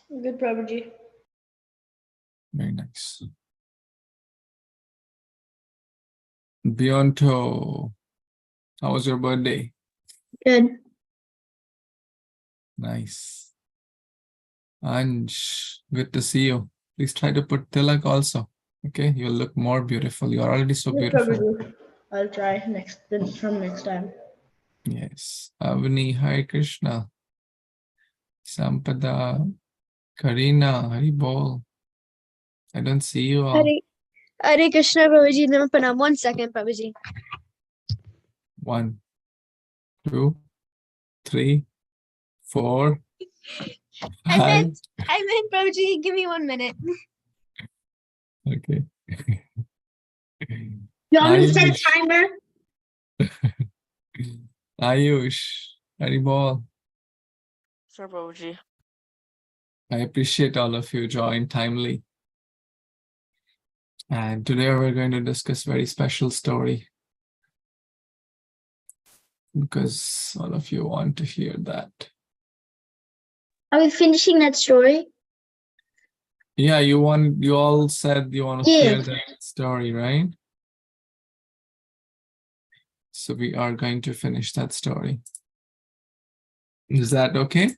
Good, Prabhuji. Very nice. Beyonto, how was your birthday? Good. Nice. Ansh, good to see you. Please try to put tilak also. Okay, you'll look more beautiful. You're already so Good, beautiful. Prabhuji. I'll try from next time. Yes. Avni, Hare Krishna. Sampada, Karina, Hari Bol. I don't see you all. Hare Krishna, Prabhuji. Pranam. 1 second, Prabhuji. 1, 2, 3, 4, 5. I meant, Prabhuji, give me 1 minute. Okay. You want me to set a Ayush, timer? Ayush, Hari Bol. Sir Prabhuji. I appreciate all of you joined timely. And today we're going to discuss a very special story because all of you want to hear that. Are we finishing that story? Yeah, you all said you want to hear that story, right? So we are going to finish that story. Is that okay?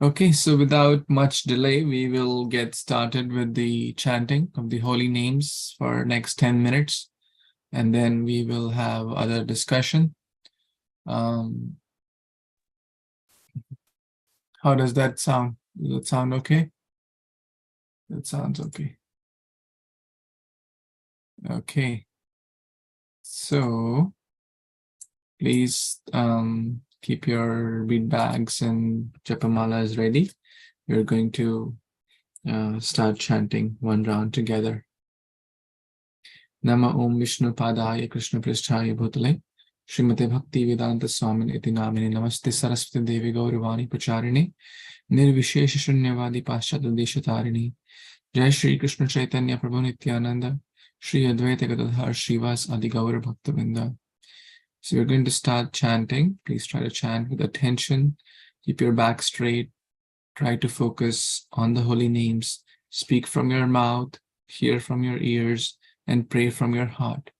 Okay, so without much delay, we will get started with the chanting of the holy names for next 10 minutes, and then we will have other discussion. How does that sound? Does that sound okay? That sounds okay. Okay. So please keep your bead bags and japamalas ready. We're going to start chanting one round together. Nama Om Vishnu Padaya Krishna Pristhaya Bhutale Srimate Bhakti Vedanta Swamin Iti Namine Namaste Saraswati Devi Gauravani Pacharini Nirvishesha Shunyavadi Paschata Deshatarini Jai Shri Krishna Chaitanya Prabhu Nityananda Shri Advaita Gadadhar Shrivas Adi Gaura Bhaktavinda. So we're going to start chanting. Please try to chant with attention. Keep your back straight. Try to focus on the holy names. Speak from your mouth, hear from your ears, and pray from your heart.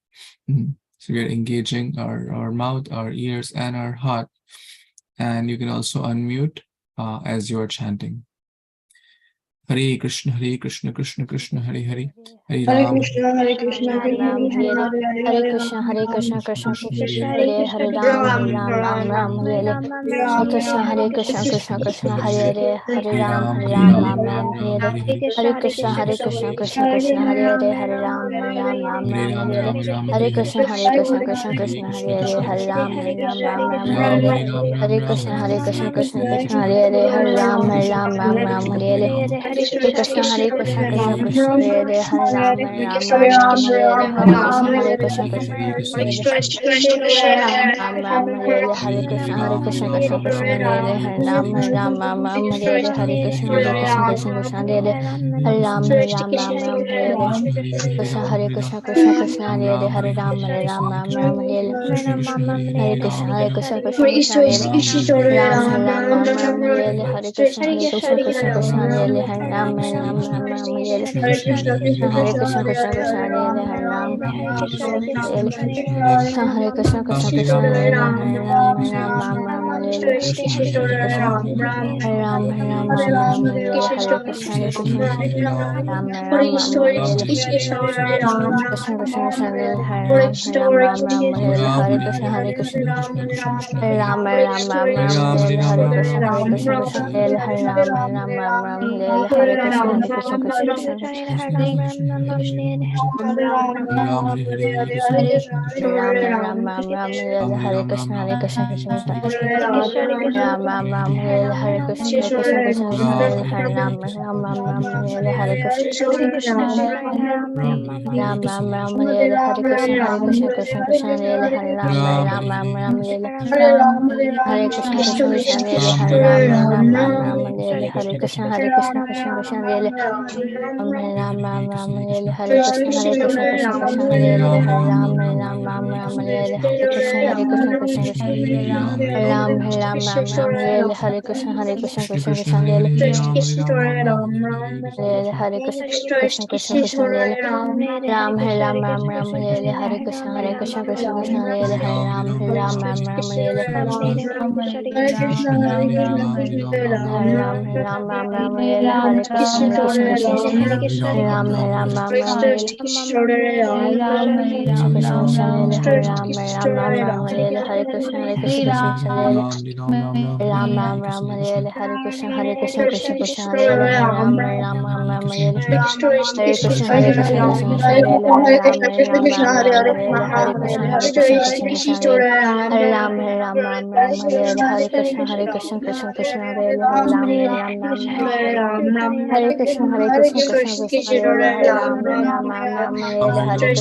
So we are engaging our mouth, our ears, and our heart. And you can also unmute as you are chanting. Hare Krishna, Krishna Krishna, Hare Hare, Hare Ram, Hare Krishna, Hare Krishna, Hare Krishna, Hare Krishna, Krishna Krishna, Hare Hare, Ram Ram, Hare Hare Krishna, Hare Krishna, Krishna Krishna, Hare Ram, Ram Hare Hare Krishna, Hare Krishna, Krishna Krishna, Hare Ram, Ram Hare Krishna, Hare Krishna, Krishna Krishna, Hare Ram, Hare Krishna, Hare Krishna, Krishna Krishna, Hare Ram, Hare Hare Krishna, Hare Krishna, Krishna Krishna, Hare Ram, Hare Krishna, Krishna Hare Krishna, Hare Krishna, Krishna Krishna, Hare Ram, Hare Hare Krishna, Hare Krishna, Krishna Krishna, Hare Ram, Hare Krishna, Hare Krishna, Krishna Krishna, Hare Ram, Hare Krishna, Hare Krishna, Krishna Krishna, Hare Hare Krishna, Hare Krishna, Krishna Krishna, Hare Ram, Hare Krishna, Krishna Krishna, Hare Ram, Hare Krishna, Krishna Krishna, Hare Ram, Hare Ram, Hare Krishna, Hare Krishna, Ram, Krishna Krishna, Hare Krishna, Hare Krishna, Ram, Hare Krishna, Hare Krishna, Krishna Hare Ram, Hare Krishna, Hare Krishna, Krishna Krishna, Hare Krishna, Hare Krishna, Krishna Ram Ram Ram Hare Hare Krishna Hare Krishna Krishna Krishna Hare Hare Ram Ram Ram Ram Hare Hare Krishna Ram Ram Ram Hare Hare Krishna Krishna Krishna Hare Hare Ram Ram Ram Ram Hare Krishna Krishna Krishna Hare Hare Ram Ram Ram Ram Hare Hare Krishna Krishna Krishna Hare Ram Ram Ram Hare Krishna Krishna Krishna Hare Hare Ram Ram Ram Hare Krishna Krishna Ram Ram Ram Hare Krishna Krishna Hare Krishna Krishna Ram Ram Hare Krishna Krishna Hare Ram Ram Hare Hare Ram Ram Hare Krishna Hare Hare Krishna Krishna Krishna Hare Ram Hare Krishna Krishna Krishna Hare Ram Hare Krishna Krishna Krishna Hare Hare Krishna Hare Krishna Krishna Krishna Hare Ram Hare Krishna Krishna Krishna Hare Jai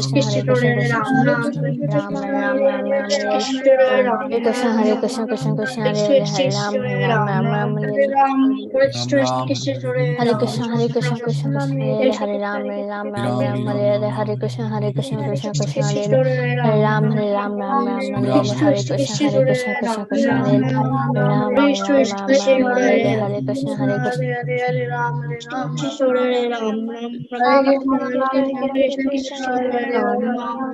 Krishna Prabhu. Krishna Krishna Hare Krishna, Hare Krishna, Krishna Krishna, Hare Hare, Hare Ram, Hare Hare Ram, Krishna Hare Hare Ram, Krishna Krishna Krishna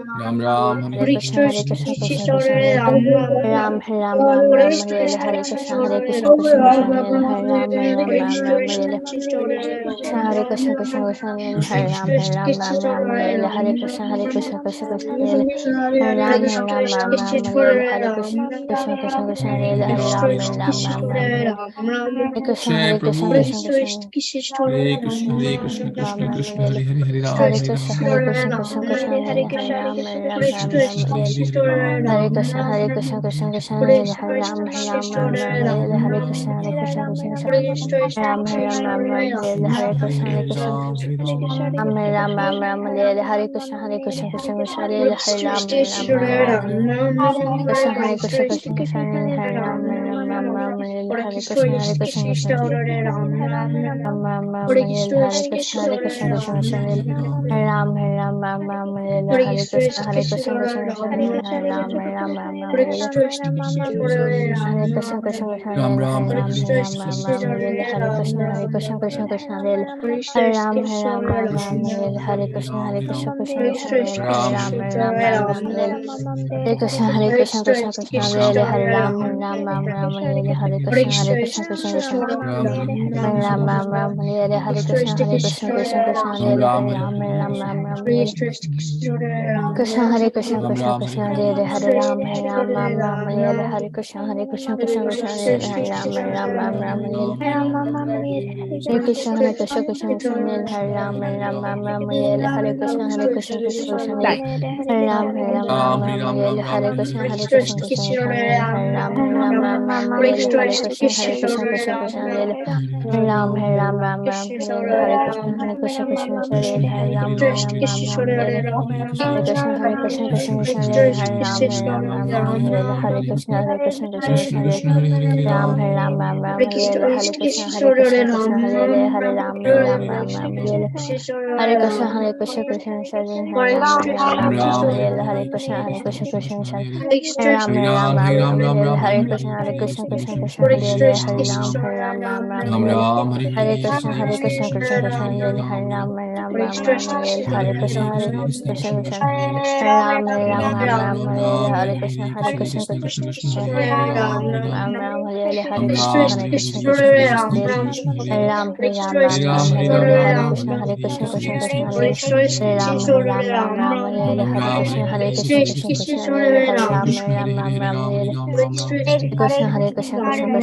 Hare Krishna Krishna, Hare Krishna Hare Krishna Krishna Krishna Hare Hare Krishna Hare Krishna Krishna Ram Hare Krishna Hare Krishna Hare Krishna Hare Krishna Krishna Krishna Hare Krishna Hare Krishna Krishna Krishna Hare Hare Krishna Hare Krishna Krishna Hare Krishna Krishna Krishna Hare Krishna Hare Krishna Krishna Hare Krishna Krishna Krishna Ram Ram, Hare Hare, Hare Hare Krishna Krishna Krishna Hare Krishna Hare Ram, Krishna Ram, Krishna Krishna Ram, Hare Hare Krishna Krishna Krishna Hare Hare Krishna Krishna Krishna Ram, Hare Hare Krishna Krishna Krishna Ram, Ram, Hare Ram, Krishna Ram, Hare Krishna Hare Hare Krishna Krishna Hare Krishna Krishna Krishna Hare Krishna Krishna Hare Krishna Krishna Hare Krishna Hare Krishna Hare Krishna Krishna Krishna, Hare Hare, Hare Ram, Ram Ram, Hare Hare Ram, Hare Ram, Ram Ram, Hare Ram, Ram, Hare Hare Hare, Krishna, Hare Krishna, Krishna Krishna, Hare Hare Ram, Hare Krishna, Hare Krishna, Krishna Hare Krishna, Hare Krishna, Krishna Hare Krishna, Hare Krishna, Krishna Krishna, Hare Krishna, Hare Krishna, Krishna Krishna, Hare Krishna, Hare Krishna, Krishna Krishna, Hare Krishna, Hare Krishna, Krishna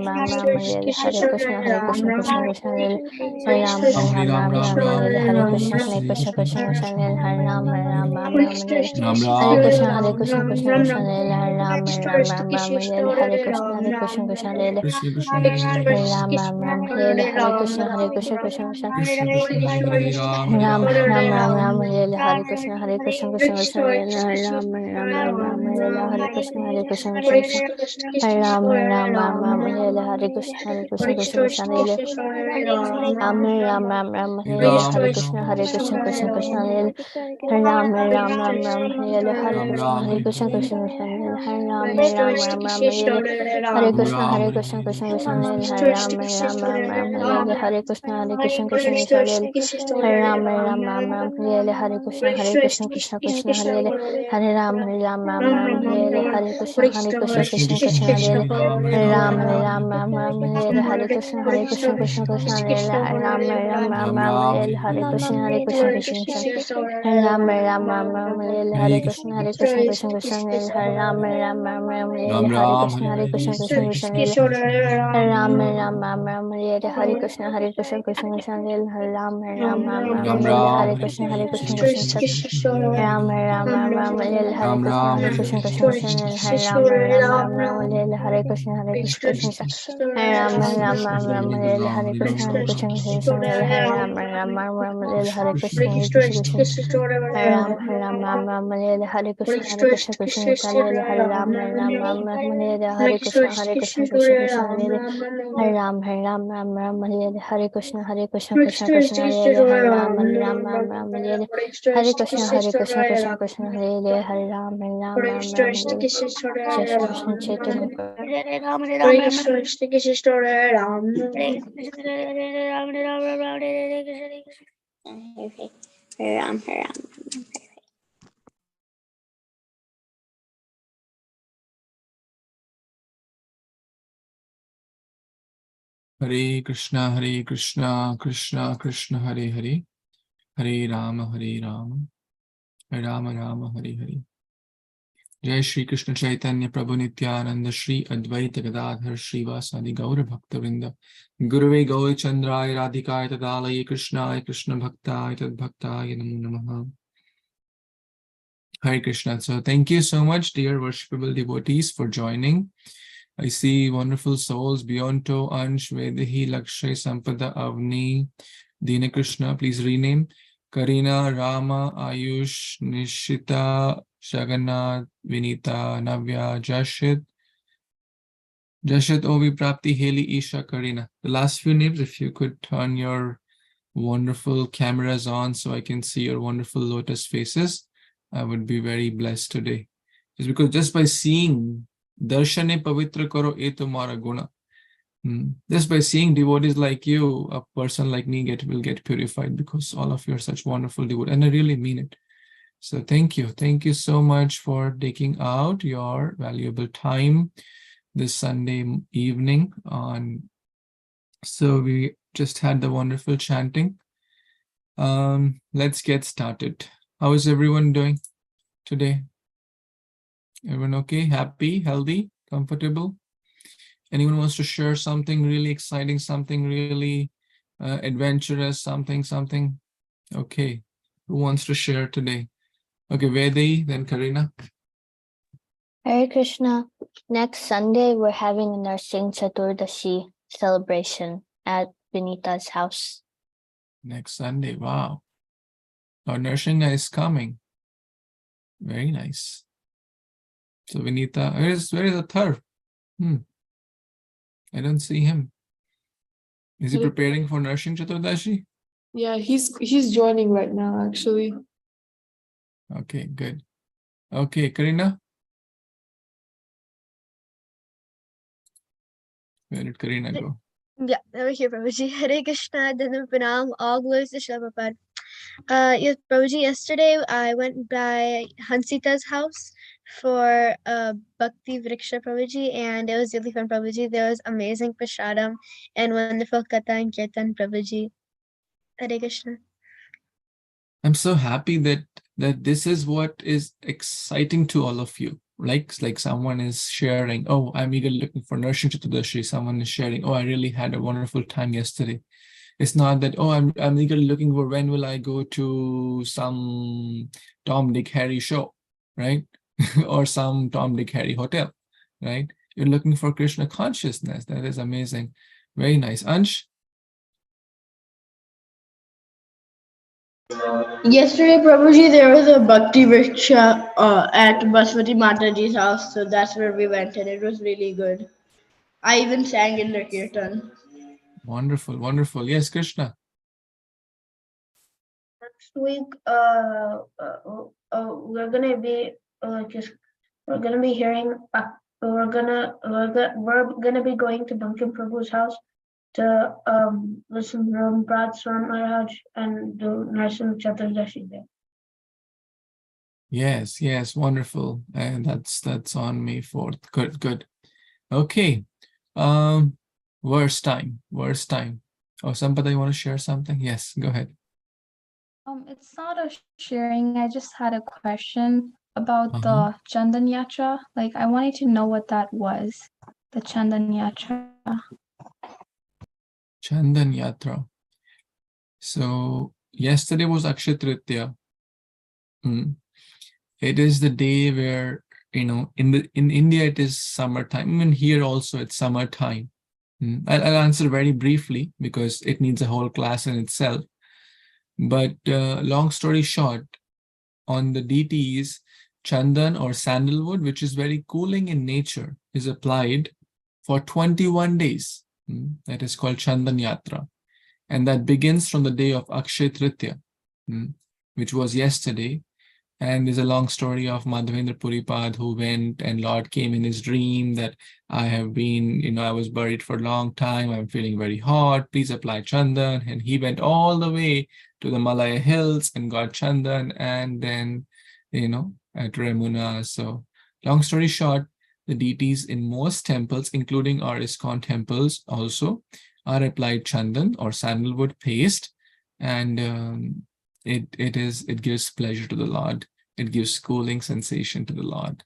Krishna, Hare Krishna, Hare Krishna, Krishna Krishna, Hare Krishna, Hare Krishna, Krishna Krishna, Hare Krishna, Hare Krishna, Krishna Krishna, Hare Ram Ram Ram Ram Lele Hare Krishna Krishna Lele Krishna Krishna Hare Hare Hare Ram Ram Ram Lele Hare Krishna Krishna Krishna Krishna Krishna Hare Hare Ram Hare Ram Ram Ram Ram Ram Ram Ram Lele Hare Krishna Krishna Krishna Lele Ram Ram Ram Ram Lele Hare Krishna Krishna Krishna Ram Ram Ram Ram Lele Hare Krishna Krishna Krishna Lele Ram Ram Ram Ram Lele Ram Hare Ram Krishna Ram Krishna Krishna Lele Ram Ram Ram Ram Lele Hare Ram Krishna Ram Hare Krishna Hare Krishna Lele Ram Ram Ram Lele Hare Ram Krishna Ram Hare Krishna Hare Krishna Krishna Krishna Lele Krishna Ram Ram Lele Hare Krishna Krishna Krishna Lele Ram Ram Lele Hare Krishna Krishna Krishna Lele Hare Ram Lele Hare Krishna Krishna Krishna Krishna Krishna Hare Lele Hare Ram Hare Ram Ram Ram Ram Lele Hare Krishna Krishna Krishna Lele Ram Ram Ram Lele Hare Hare Hare Krishna Ram Krishna Ram Lele Hare Hare Krishna Krishna Krishna Krishna Krishna Lele Ram Lele Ram Hare Ram Hare Krishna Hare Krishna Krishna Krishna Krishna Lele Krishna Krishna Ram Lele Hare Krishna Krishna Krishna Lele Ram Ram Lele Ram Hare Hare Krishna Hare Krishna Krishna Krishna Krishna Krishna Hare Hare Lele Hare Ram Krishna Ram Hare Krishna Hare Krishna Krishna Krishna Krishna Lele Hare Krishna Krishna Ram Lele Hare Krishna Krishna Krishna Lele Lele Hare Krishna Krishna Ram Lele Hare Krishna Krishna Krishna Lele Lele Hare Krishna Krishna Krishna Lele Ram Lele Hare Krishna Krishna Krishna Lele Lele Hare Krishna Krishna Krishna Lele Lele Jai Shri Krishna Chaitanya Hare Krishna Krishna Krishna Hare Hare Hare Rama Rama Rama Hare Hare. Jai Shri Krishna Chaitanya Prabhu Nityananda Shri Advaita Gadadhar Srivasadi Gaura Bhaktavinda Guruve Gaur Chandraya Radhikaya Tadalaye Krishnaya Krishna Bhaktaya Tad Bhaktaya Namo Namaha. Hare Krishna. So thank you so much, dear worshipable devotees, for joining. I see wonderful souls, Beyonto, Ansh, Vedahi, Lakshay, Sampada, Avni, Dina Krishna, please rename. Karina, Rama, Ayush, Nishita, Jagannath, Vinita, Navya, Jashit, Ovi, Prapti, Haley, Isha, Karina. The last few names, if you could turn your wonderful cameras on so I can see your wonderful lotus faces, I would be very blessed today. Just by seeing Darshane Pavitra Karo E Tumara Guna. Just by seeing devotees like you, a person like me will get purified, because all of you are such wonderful devotees, and I really mean it. So thank you. Thank you so much for taking out your valuable time this Sunday evening. So we just had the wonderful chanting. Let's get started. How is everyone doing today? Everyone okay? Happy, healthy, comfortable? Anyone wants to share something really exciting, something really adventurous, something? Okay. Who wants to share today? Okay, Vedi, then Karina. Hare Krishna. Next Sunday, we're having a Narsingh Chaturdashi celebration at Vinita's house. Next Sunday, wow. Our Narsingha is coming. Very nice. So Vinita, where is the third? I don't see him. Is he preparing for Narsingh Chaturdashi? Yeah, he's joining right now, actually. Okay, good. Okay, Karina. Where did Karina go? Yeah, over here, Prabhuji. Hare Krishna, Dhanam Pranam, all glories to Srila Prabhupada. Yes, Prabhuji, yesterday I went by Hansita's house for Bhakti Vriksha, Prabhuji, and it was really fun, Prabhuji. There was amazing prasadam and wonderful katha and kirtan, Prabhuji. Hare Krishna. I'm so happy that this is what is exciting to all of you. Like someone is sharing, oh, I'm eagerly looking for Narsingh Chaturdashi. Someone is sharing, oh, I really had a wonderful time yesterday. It's not that, oh, I'm eagerly looking for when will I go to some Tom, Dick, Harry show, right? or some Tom, Dick, Harry hotel, right? You're looking for Krishna consciousness. That is amazing. Very nice. Ansh? Yesterday, Prabhuji, there was a Bhakti Vriksha at Baswati Mataji's house, so that's where we went, and it was really good. I even sang in the kirtan. Wonderful, wonderful. Yes, Krishna. Next week, we're gonna be we're gonna be hearing. We're gonna be going to Bankim Prabhu's house to listen to Prabhupada Swan Maharaj and do Narsimha Chaturdashi there. Yes, yes, wonderful. And that's on May 4th. Good, good. Okay. Verse time. Oh, Sampada, you want to share something? Yes, go ahead. It's not a sharing. I just had a question about the Chandan Yatra. Like, I wanted to know what that was. The Chandan Yatra. Chandan Yatra. So yesterday was Akshay Tritiya. It is the day where, in India it is summertime. Even here also it's summertime. I'll answer very briefly because it needs a whole class in itself. But long story short, on the deities, chandan or sandalwood, which is very cooling in nature, is applied for 21 days. That is called Chandan Yatra. And that begins from the day of Akshay Tritiya, which was yesterday. And there's a long story of Madhavendra Puripad who went and Lord came in his dream that I have been, I was buried for a long time. I'm feeling very hot. Please apply Chandan. And he went all the way to the Malaya hills and got Chandan and then, at Ramuna. So long story short, the deities in most temples, including our ISKCON temples also, are applied Chandan or sandalwood paste. And it gives pleasure to the Lord. It gives cooling sensation to the Lord.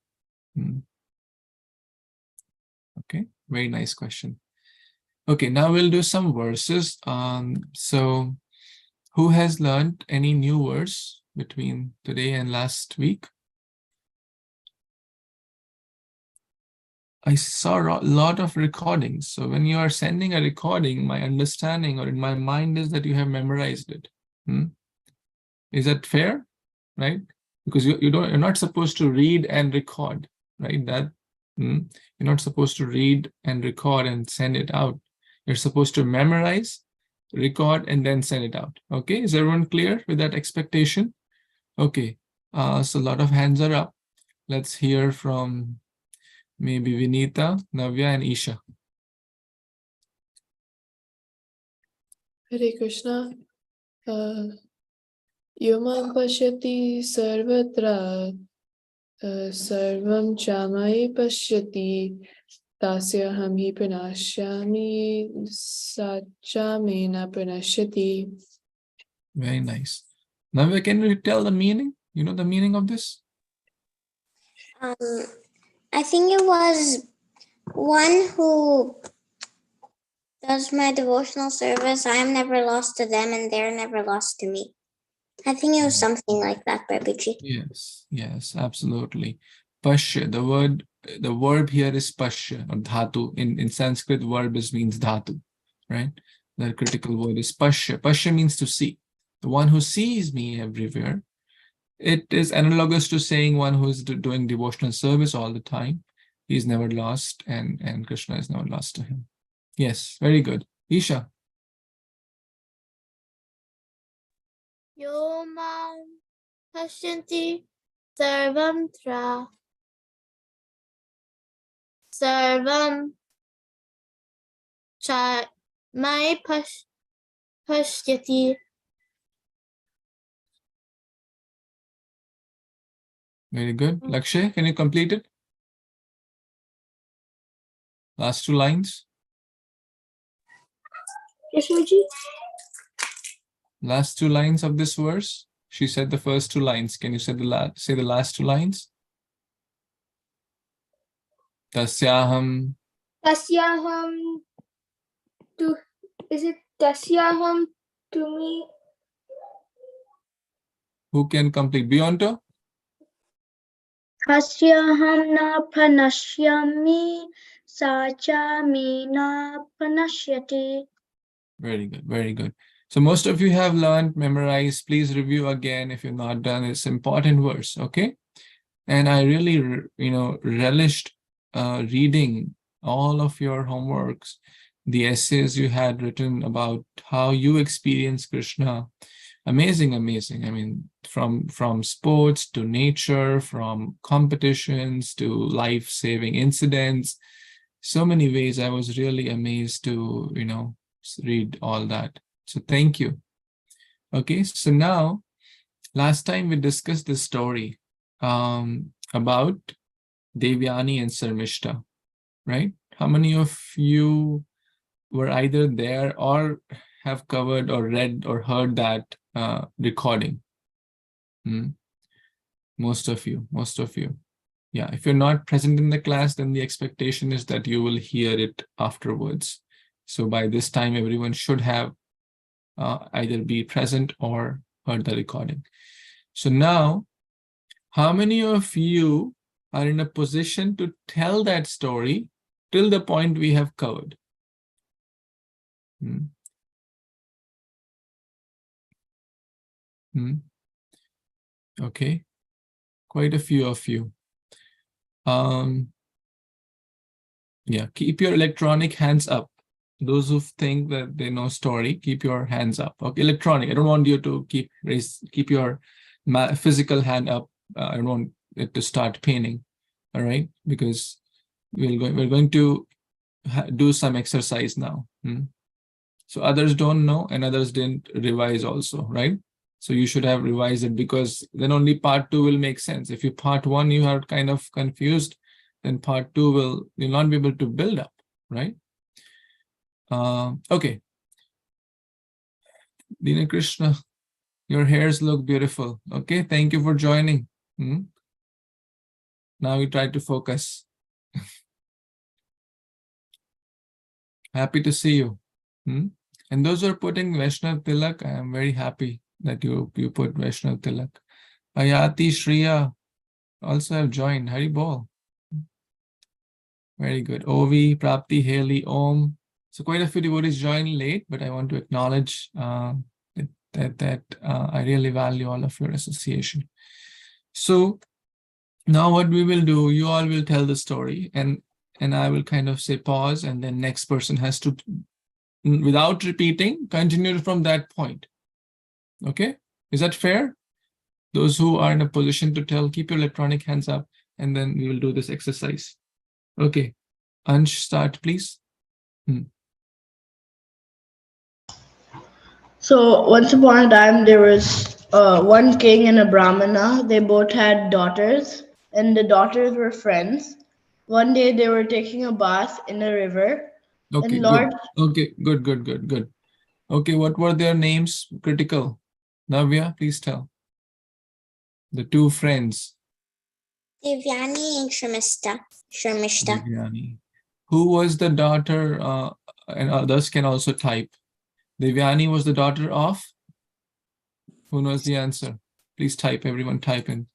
Okay, very nice question. Okay, now we'll do some verses. So who has learned any new verse between today and last week? I saw a lot of recordings. So when you are sending a recording, my understanding or in my mind is that you have memorized it. Is that fair? Right? Because you're not supposed to read and record, right? You're not supposed to read and record and send it out. You're supposed to memorize, record, and then send it out. Okay, is everyone clear with that expectation? Okay, so a lot of hands are up. Let's hear from maybe Vinita, Navya, and Isha. Hare Krishna. Yomam pashyati sarvatra sarvam chamai pashyati tasya hamhi pranashyami sachamena pranashyati. Very nice. Navya, can you tell the meaning? You know the meaning of this? I think it was one who does my devotional service. I am never lost to them and they're never lost to me. I think it was something like that, Prabhuji. Yes, absolutely. Pashya, the verb here is pashya or dhatu. In Sanskrit, verb means dhatu, right? The critical word is pashya. Pashya means to see. The one who sees me everywhere. It is analogous to saying one who is doing devotional service all the time. He is never lost and Krishna is never lost to him. Yes, very good. Isha. Yomam pashyanti sarvam cha mai pashyati. Very good. Lakshay, can you complete it? Last two lines. Yes, Prabhuji. Last two lines of this verse. She said the first two lines. Can you say the last two lines? Tasyaham. Tasyaham to, is it Tasyaham to me? Who can complete? Beyonto? Hasyaham na pranashyami, sacha me na pranashyati. Very good, very good. So most of you have learned, memorized. Please review again if you've not done this important verse, okay? And I really, relished reading all of your homeworks, the essays you had written about how you experience Krishna. Amazing, amazing. I mean, from sports to nature, from competitions to life-saving incidents, so many ways. I was really amazed to, read all that. So thank you. Okay, so now, last time we discussed this story about Devyani and Sarmishta, right? How many of you were either there or have covered or read or heard that recording? Most of you. Yeah, if you're not present in the class, then the expectation is that you will hear it afterwards. So by this time, everyone should have either be present or heard the recording. So now, how many of you are in a position to tell that story till the point we have covered? Okay, quite a few of you. Yeah, keep your electronic hands up. Those who think that they know story, keep your hands up. Okay, electronic. I don't want you to keep your physical hand up. I don't want it to start paining. All right, because we're going to do some exercise now. So others don't know and others didn't revise also, right? So you should have revised it, because then only part 2 will make sense. If you part 1 you are kind of confused, then part 2 you'll not be able to build up, right? Okay. Dina Krishna, your hairs look beautiful. Okay, thank you for joining. Now we try to focus. Happy to see you. And those who are putting Vaishnav Tilak, I am very happy that you put Vaishnav Tilak. Ayati Shriya also have joined. Hari Bol. Very good. Ovi, Prapti, Haley, Om. So quite a few devotees joined late, but I want to acknowledge that I really value all of your association. So now what we will do, you all will tell the story, and I will kind of say pause, and then next person has to, without repeating, continue from that point. Okay? Is that fair? Those who are in a position to tell, keep your electronic hands up, and then we will do this exercise. Okay. Ansh, start, please. So once upon a time, there was one king and a brahmana. They both had daughters, and the daughters were friends. One day they were taking a bath in a river. Okay, and Lord, good. Okay, what were their names? Critical. Navya, please tell. The two friends. Devyani and Sharmishta. Devyani. Who was the daughter, and others can also type. Devyani was the daughter of? Who knows the answer? Please type, everyone type in.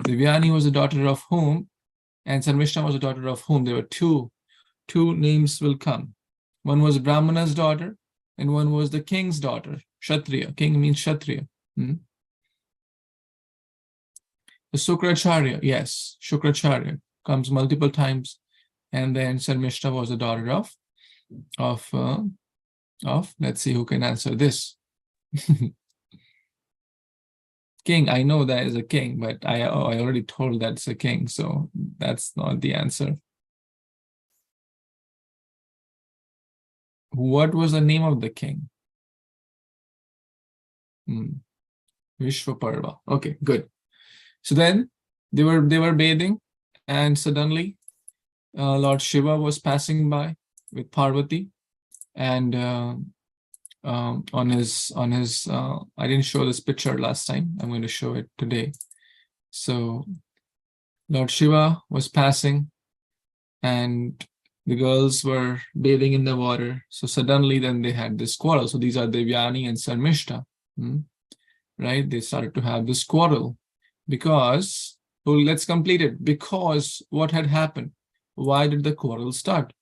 Devyani was the daughter of whom? And Sarmishta was the daughter of whom? There were two names will come. One was Brahmana's daughter, and one was the king's daughter, Kshatriya. King means Kshatriya. The Sukracharya, yes, Shukracharya comes multiple times, and then Sarmishta was the daughter of let's see who can answer this. King, I know that is a king, but I already told that's a king, so that's not the answer. What was the name of the king? Vishwaparva. Okay, good. So then they were bathing, and suddenly Lord Shiva was passing by with Parvati, and on his I didn't show this picture last time. I'm going to show it today. So Lord Shiva was passing, and the girls were bathing in the water. So suddenly then they had this quarrel. So these are Devyani and Sarmishta, right? They started to have this quarrel because So let's complete it. Because what had happened? Why did the quarrel start?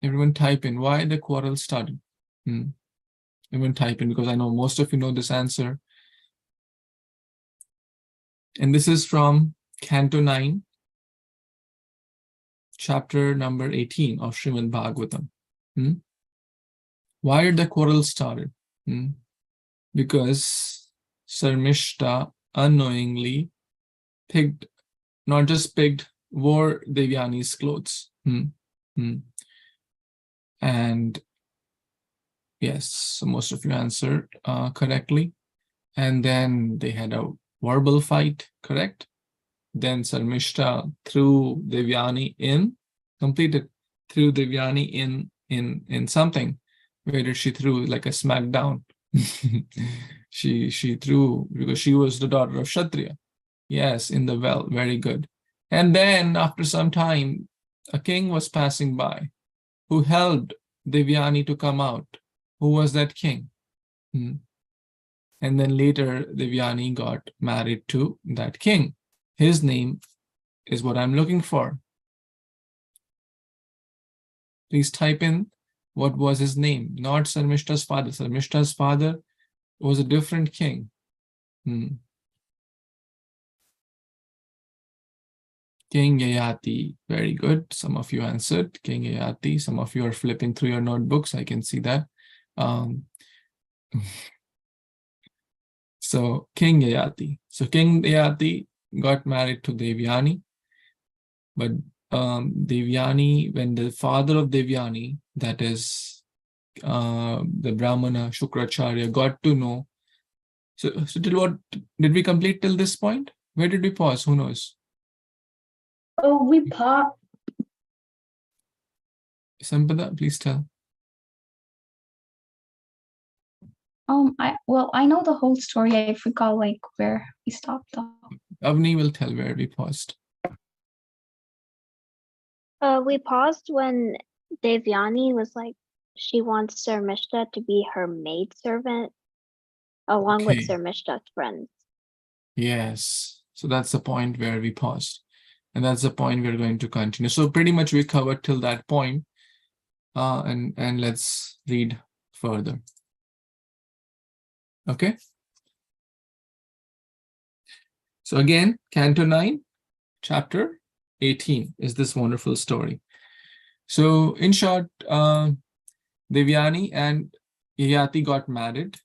Everyone type in why the quarrel started. Everyone type in, because I know most of you know this answer. And this is from Canto 9, chapter number 18 of Srimad Bhagavatam. Why did the quarrel started? Because Sarmishta unknowingly wore Devyani's clothes. And yes, so most of you answered correctly. And then they had a verbal fight, correct? Then Sarmishta threw Devyani threw Devyani in something. Where did she threw? Like a smackdown. she threw, because she was the daughter of Kshatriya. Yes, in the well, very good. And then after some time, a king was passing by who helped Devyani to come out. Who was that king? And then later, Devyani got married to that king. His name is what I'm looking for. Please type in what was his name, not Sarmishta's father. Sarmishta's father was a different king. King Yayati, very good. Some of you answered King Yayati. Some of you are flipping through your notebooks. I can see that. So King Yayati. So King Yayati got married to Devyani. But Devyani, when the father of Devyani, that is the Brahmana Shukracharya, got to know. So till what did we complete till this point? Where did we pause? Who knows? Oh, we paused. Sampada, please tell. I know the whole story. I forgot like where we stopped off. Avni will tell where we paused. We paused when Devyani was like, she wants Sarmishta to be her maidservant along with Sarmishta's friends. Yes. So that's the point where we paused. And that's the point we're going to continue. So pretty much we covered till that point. And let's read further. Okay. So again, Canto 9, chapter 18 is this wonderful story. So in short, Devyani and Yayati got married,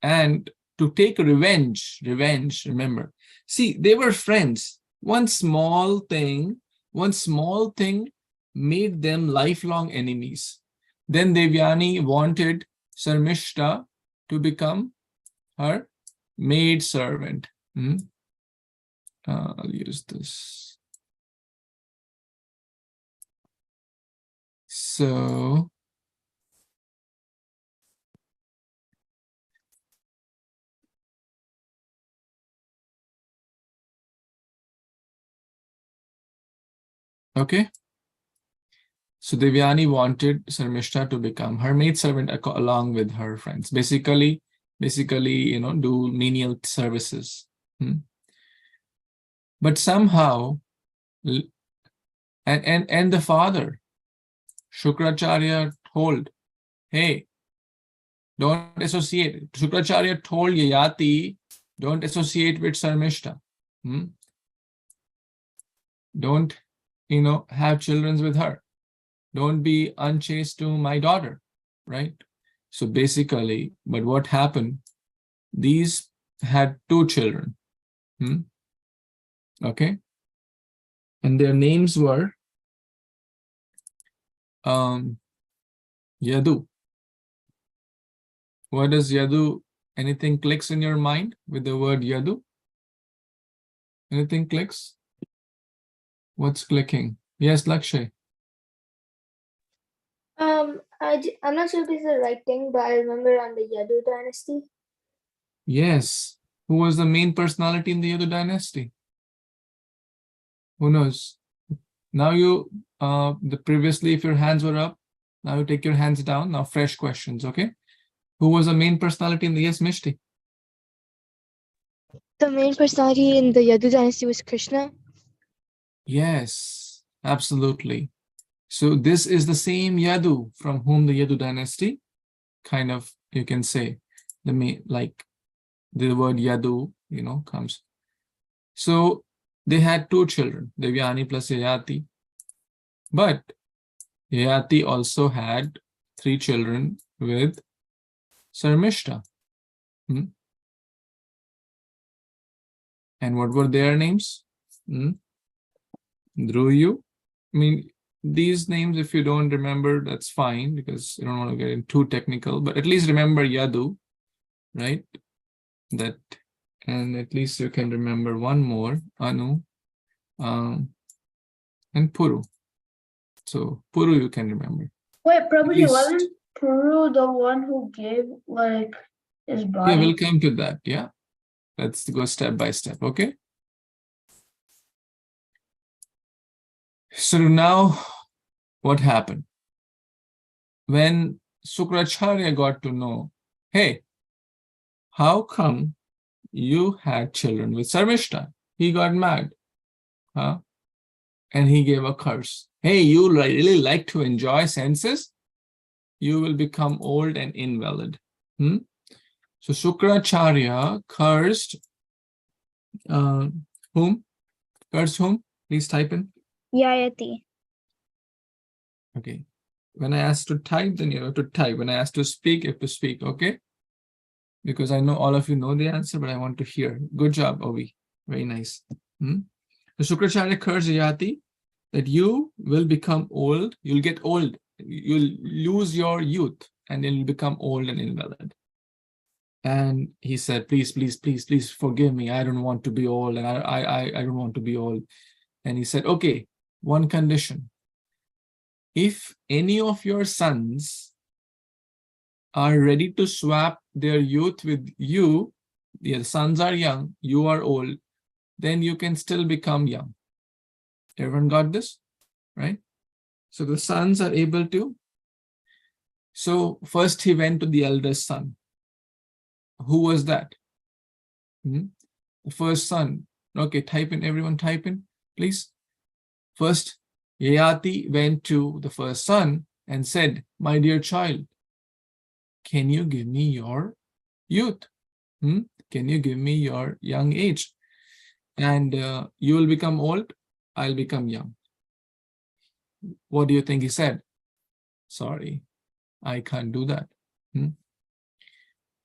and to take revenge, remember, see, they were friends. One small thing made them lifelong enemies. Then Devyani wanted Sarmishta to become her maid servant. I'll use this. So okay. So Devyani wanted Sarmishta to become her maidservant along with her friends. Basically, do menial services. But somehow, and the father, Shukracharya, told, hey, don't associate. Shukracharya told Yayati, don't associate with Sarmishta. Don't, have children with her. Don't be unchaste to my daughter, right? So basically, but what happened? These had 2 children. Okay. And their names were Yadu. What does Yadu? Anything clicks in your mind with the word Yadu? Anything clicks? What's clicking? Yes, Lakshay. I'm not sure if this is the right thing, but I remember on the Yadu dynasty. Yes. Who was the main personality in the Yadu dynasty? Who knows? Now previously, if your hands were up, now you take your hands down. Now fresh questions, okay? Who was the main personality in the Yes, Mishti? The main personality in the Yadu dynasty was Krishna. Yes, absolutely. So this is the same Yadu from whom the Yadu dynasty kind of, you can say, like the word Yadu, comes. So they had 2 children, Devyani plus Yayati. But Yayati also had 3 children with Sarmishta. And what were their names? Dhruyu. I mean, these names, if you don't remember, that's fine, because you don't want to get in too technical, but at least remember Yadu, right? That, and at least you can remember one more, Anu, and Puru. So Puru you can remember. Wait, Prabhuji, wasn't Puru the one who gave his body? Yeah, we'll come to that. Yeah, let's go step by step. Okay. So now, what happened? When Sukracharya got to know, hey, how come you had children with Sarmishta? He got mad. And he gave a curse. Hey, you really like to enjoy senses? You will become old and invalid. So Sukracharya cursed whom? Cursed whom? Please type in. Yayati. Okay. When I ask to type, then you have to type. When I ask to speak, you have to speak. Okay. Because I know all of you know the answer, but I want to hear. Good job, Ovi. Very nice. So Sukracharya cursed Yayati that you will become old. You'll get old. You'll lose your youth and then you'll become old and invalid. And he said, please, please, please, please forgive me. I don't want to be old, and I don't want to be old. And he said, okay, one condition. If any of your sons are ready to swap their youth with you, the sons are young, you are old, then you can still become young. Everyone got this, right? So the sons are able to. So first he went to the eldest son. Who was that? The first son. Okay, type in, everyone type in, please. First, Yayati went to the first son and said, my dear child, can you give me your youth? Can you give me your young age? And you will become old, I'll become young. What do you think he said? Sorry, I can't do that.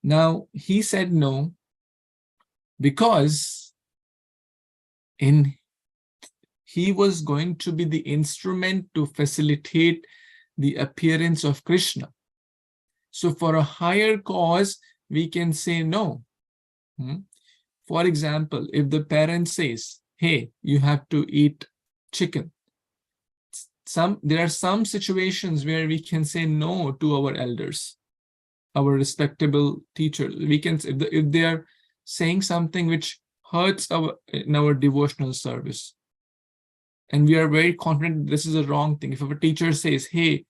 Now, he said no, because he was going to be the instrument to facilitate the appearance of Krishna. So for a higher cause, we can say no. For example, if the parent says, hey, you have to eat chicken. There are some situations where we can say no to our elders, our respectable teachers. We can, if they are saying something which hurts in our devotional service, and we are very confident this is a wrong thing. If a teacher says, hey,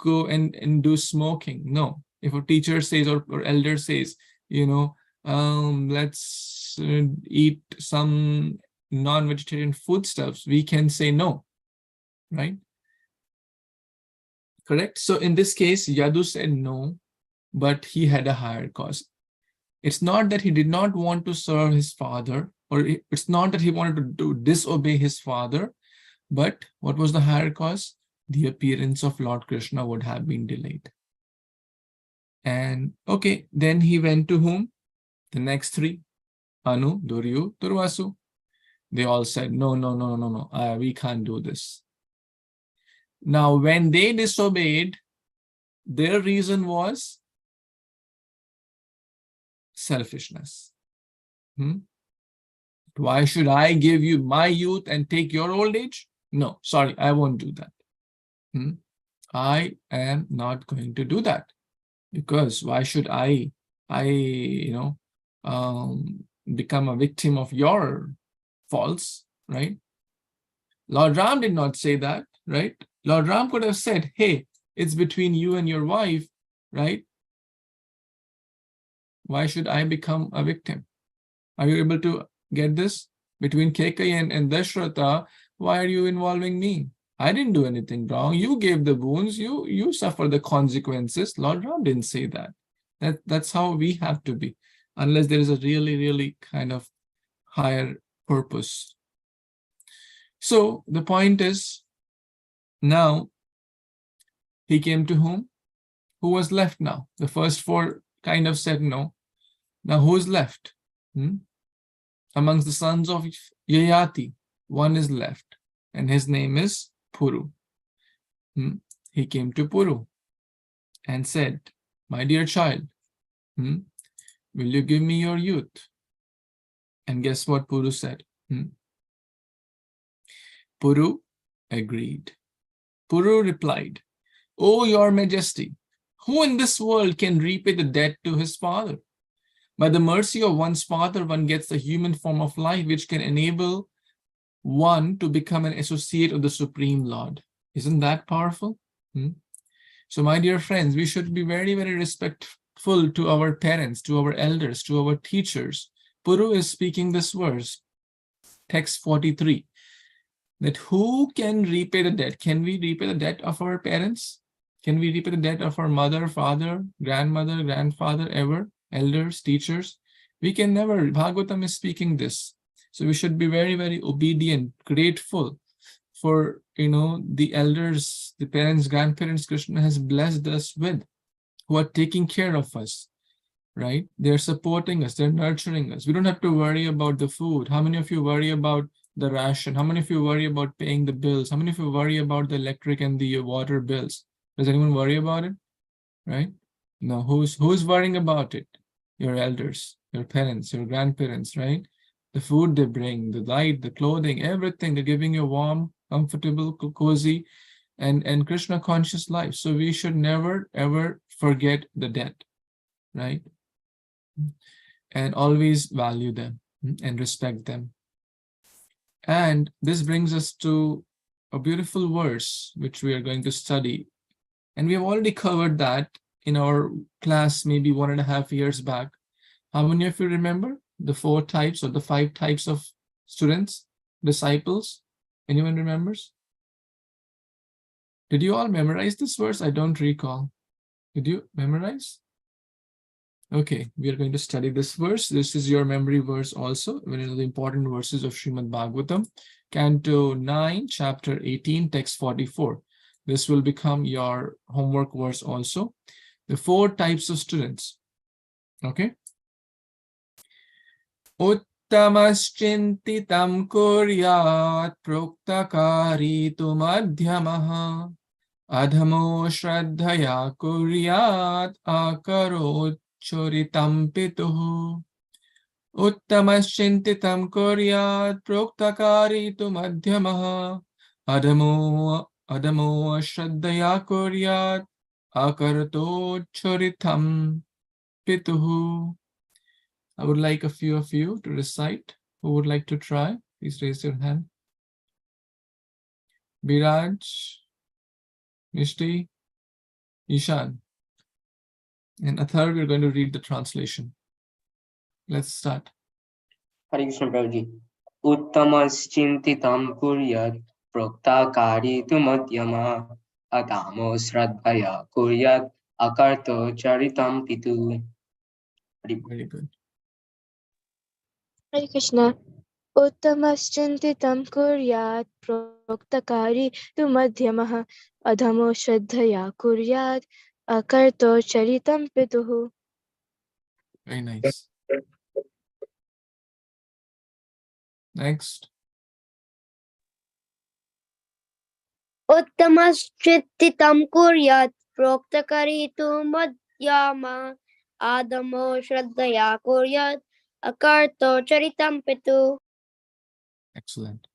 go and do smoking, no. If a teacher says or elder says, let's eat some non-vegetarian foodstuffs, we can say no, right? Correct? So in this case, Yadu said no, but he had a higher cause. It's not that he did not want to serve his father, or it's not that he wanted to disobey his father, but what was the higher cause? The appearance of Lord Krishna would have been delayed. And okay, then he went to whom? The next 3, Anu, Duryu, Durvasu. They all said, no, no, no, no, no, we can't do this. Now, when they disobeyed, their reason was selfishness. Why should I give you my youth and take your old age? No, sorry, I won't do that. I am not going to do that, because why should I become a victim of your faults, right? Lord Ram did not say that, right? Lord Ram could have said, hey, it's between you and your wife, right? Why should I become a victim? Are you able to get this? Between Kekai and Dashratha, why are you involving me? I didn't do anything wrong. You gave the wounds. You suffer the consequences. Lord Ram didn't say that. That's how we have to be, unless there is a really, really kind of higher purpose. So the point is, now he came to whom? Who was left now? The first four kind of said no. Now who's left? Amongst the sons of Yayati, one is left, and his name is Puru. He came to Puru and said, my dear child, will you give me your youth? And guess what Puru said? Puru agreed. Puru replied, "O your majesty, who in this world can repay the debt to his father? By the mercy of one's father, one gets the human form of life which can enable one to become an associate of the Supreme Lord." Isn't that powerful? So my dear friends, we should be very, very respectful to our parents, to our elders, to our teachers. Puru is speaking this verse, text 43, that who can repay the debt? Can we repay the debt of our parents? Can we repay the debt of our mother, father, grandmother, grandfather, ever? Elders, teachers? We can never. Bhagavatam is speaking this. So we should be very, very obedient, grateful for, the elders, the parents, grandparents Krishna has blessed us with, who are taking care of us, right? They're supporting us, they're nurturing us. We don't have to worry about the food. How many of you worry about the ration? How many of you worry about paying the bills? How many of you worry about the electric and the water bills? Does anyone worry about it? Right? No, who's worrying about it? Your elders, your parents, your grandparents, right? The food they bring, the light, the clothing, everything. They're giving you a warm, comfortable, cozy, and Krishna conscious life. So we should never ever forget the debt, right? And always value them and respect them. And this brings us to a beautiful verse which we are going to study. And we have already covered that in our class maybe 1.5 years back. How many of you remember the 4 types or the 5 types of students, disciples? Anyone remembers? Did you all memorize this verse? I don't recall. Did you memorize? Okay, we are going to study this verse. This is your memory verse also, one of the important verses of Srimad Bhagavatam, Canto 9, Chapter 18, Text 44. This will become your homework verse also. The 4 types of students. Okay. Uttamaschintitam kuryat proktakari tu madhyamaha adhamo shraddhaya kuryat akarot choritam pituhu. Uttamaschintitam kuryat proktakari tu madhyamaha adhamo shraddhaya kuryat akarto choritam pituhu. I would like a few of you to recite. Who would like to try? Please raise your hand. Biraj, Mishti, Ishan. And Athar, we're going to read the translation. Let's start. Hare Krishna Prabhuji. Uttamaschintitam kuryat proktakari tu madhyama adamo shraddhaya kuryat akarto charitam pitu. Very good. Hare Krishna. Uttamaschintitam kuryat proktakari tu madhyamah adhamo shraddhaya kuryat akarto charitam pituhu. Very nice. Next. Uttamaschittitam kuryat proktakaritu madhyama adamo shraddhaya kuryat akarto charitam pitu. Excellent.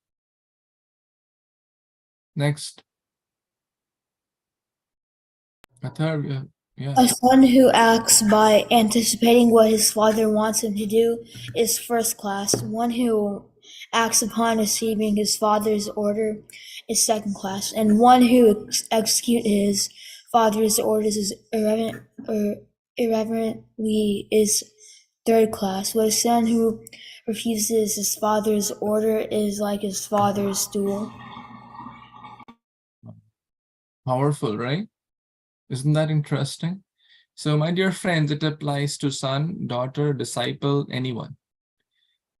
Next. Athar, yeah. A son who acts by anticipating what his father wants him to do is first class. One who acts upon receiving his father's order is second class. And one who executes his father's orders is irreverently is Third class. But a son who refuses his father's order is like his father's stool. Powerful, right? Isn't that interesting? So, my dear friends, it applies to son, daughter, disciple, anyone.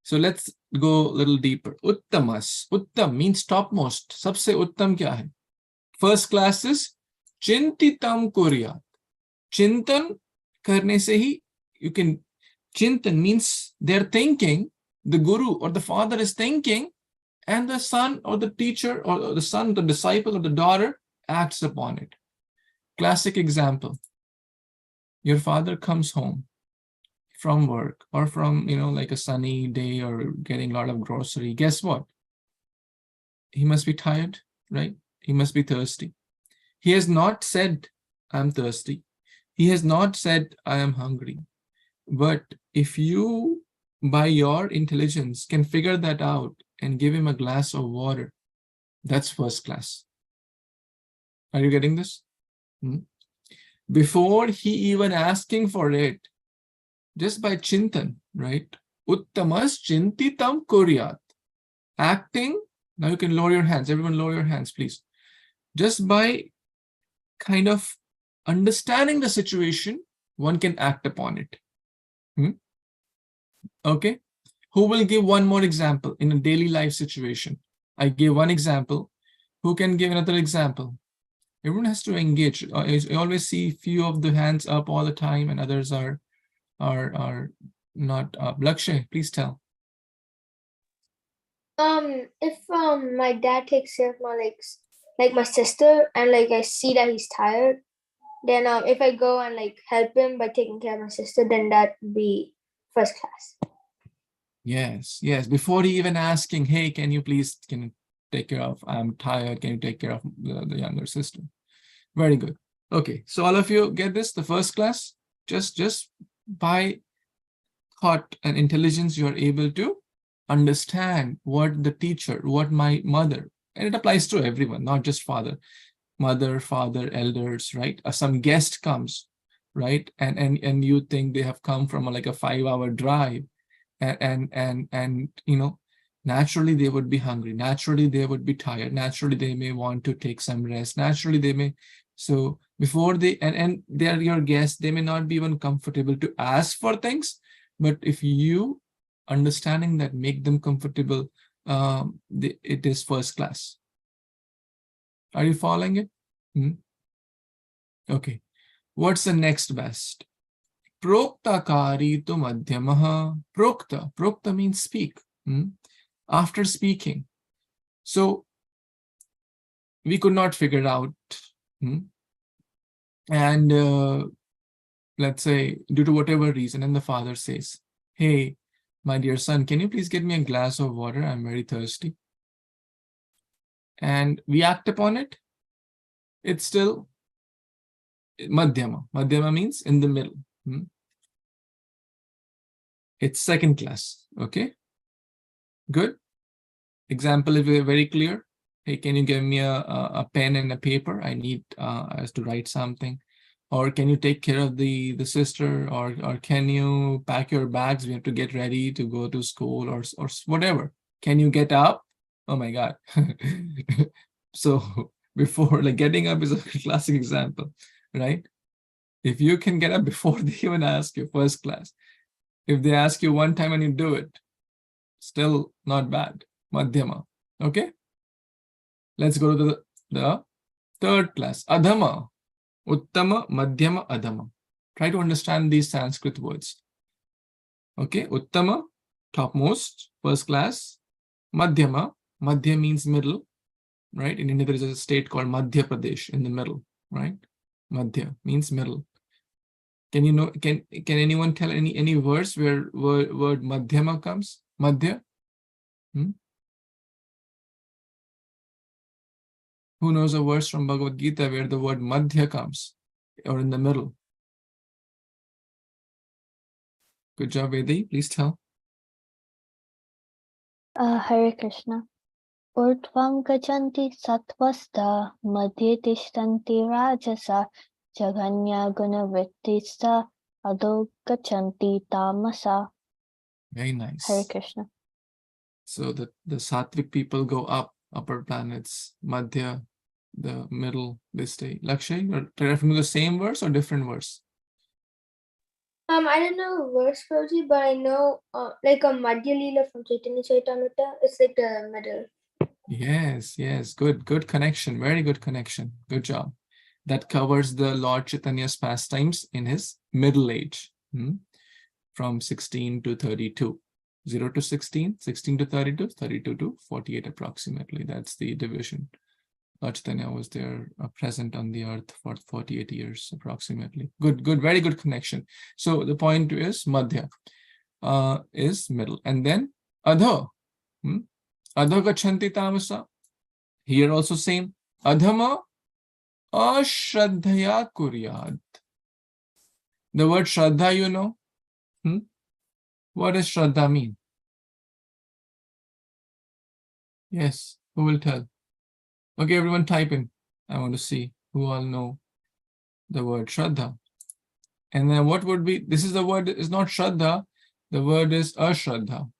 So let's go a little deeper. Uttamas. Uttam means topmost. Sabse uttam kya hai? First class is chintitam kuryat. Chintan karne se hi, you can, chintan means they're thinking, the guru or the father is thinking, and the son or the teacher or the son, the disciple or the daughter acts upon it. Classic example. Your father comes home from work or from, like a sunny day or getting a lot of grocery. Guess what? He must be tired, right? He must be thirsty. He has not said, I'm thirsty. He has not said, I am hungry. But if you, by your intelligence, can figure that out and give him a glass of water, that's first class. Are you getting this? Before he even asking for it, just by chintan, right? Uttamas chintitam kuryat. Acting, now you can lower your hands. Everyone lower your hands, please. Just by kind of understanding the situation, one can act upon it. Okay? Who will give one more example in a daily life situation? I gave one example. Who can give another example? Everyone has to engage. I always see few of the hands up all the time and others are not up. Lakshay, please tell. If my dad takes care of my like my sister, and I see that he's tired, then if I go and help him by taking care of my sister, then that would be first class. Yes. Before he even asking, hey, can you take care of, I'm tired, can you take care of the younger sister? Very good. Okay, so all of you get this, the first class, just by thought and intelligence, you are able to understand what the teacher, what my mother, and it applies to everyone, not just mother, father, elders, right? Some guest comes, right? And you think they have come from a 5-hour drive, and naturally they would be hungry, naturally they would be tired, naturally they may want to take some rest, naturally they may, so before they, and they are your guests, they may not be even comfortable to ask for things, but if you understanding that make them comfortable, it is first class. Are you following it? Okay, what's the next best? Prokta kari tu madhyamaha. Prokta means speak. After speaking. So we could not figure out. And let's say due to whatever reason, and the father says, hey, my dear son, can you please get me a glass of water? I'm very thirsty. And we act upon it. It's still madhyama. Madhyama means in the middle. It's second class. Okay. Good. Example is very clear. Hey, can you give me a pen and a paper? I need us to write something. Or can you take care of the sister? Or can you pack your bags? We have to get ready to go to school or whatever. Can you get up? Oh my God. So before, getting up is a classic example, right? If you can get up before they even ask you, first class. If they ask you one time and you do it, still not bad. Madhyama. Okay? Let's go to the third class. Adhama. Uttama, Madhyama, Adhama. Try to understand these Sanskrit words. Okay? Uttama, topmost, first class. Madhyama. Madhya means middle. Right? In India, there is a state called Madhya Pradesh in the middle. Right? Madhya means middle. Can you know? Can anyone tell any verse where word Madhyama comes? Madhya? Who knows a verse from Bhagavad Gita where the word Madhya comes, or in the middle? Good job, Vedi. Please tell. Hare Krishna. Urtvam gajanti sattvasta madhye tishtanti rajasa jaganya gunavrittista adho gachanti tamasa. Very nice. Hare Krishna. So the sattvic people go up, upper planets, Madhya, the middle, they stay. Lakshay, you're referring to the same verse or different verse? I don't know the verse, Prabhuji, but I know like a Madhya Leela from Chaitanya Charitamrita. It's like the middle. Yes, yes, good connection, very good connection. Good job. That covers the Lord Chaitanya's pastimes in his middle age, from 16 to 32. 0 to 16, 16 to 32, 32 to 48 approximately. That's the division. Lord Chaitanya was there, present on the earth for 48 years approximately. Good, very good connection. So the point is Madhya is middle. And then Adha. Adha gachanti tamasa. Here also same. Adhama ashraddhaya kuryat. The word shraddha, you know? What does shraddha mean? Yes, who will tell? Okay, everyone type in. I want to see who all know the word shraddha. And then what would be, this is the word, is not shraddha, the word is ashraddha.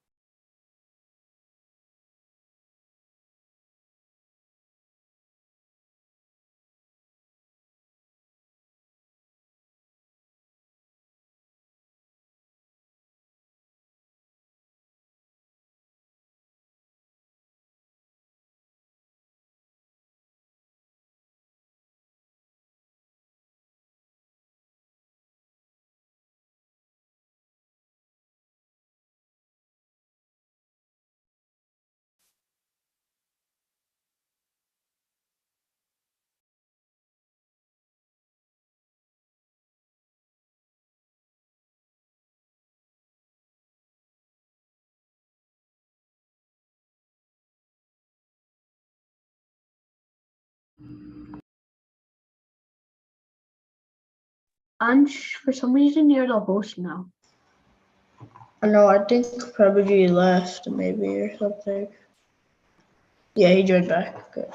Ansh, for some reason you're the host now. No, I think Prabhuji left maybe or something. Yeah, he joined back. Good.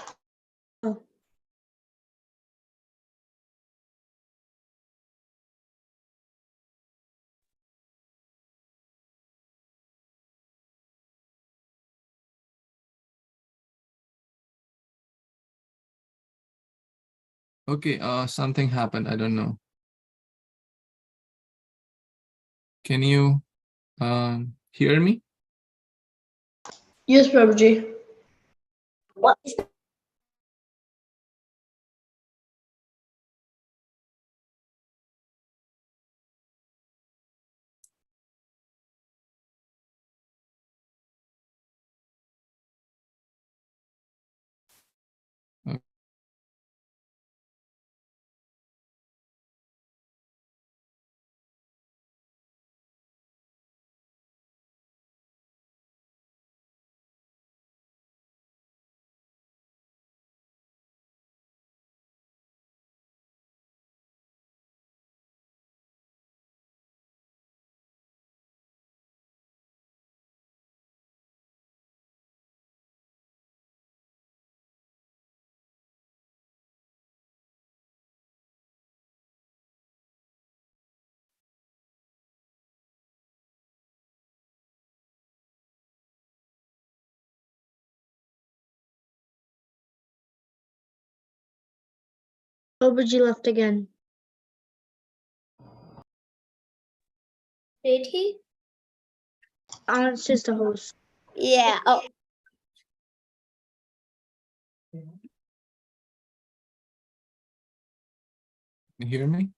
Okay, something happened, I don't know. Can you hear me? Yes, Prabhuji. What? Prabhuji left again. Did he? It's just a host. Yeah. Oh. Can you hear me?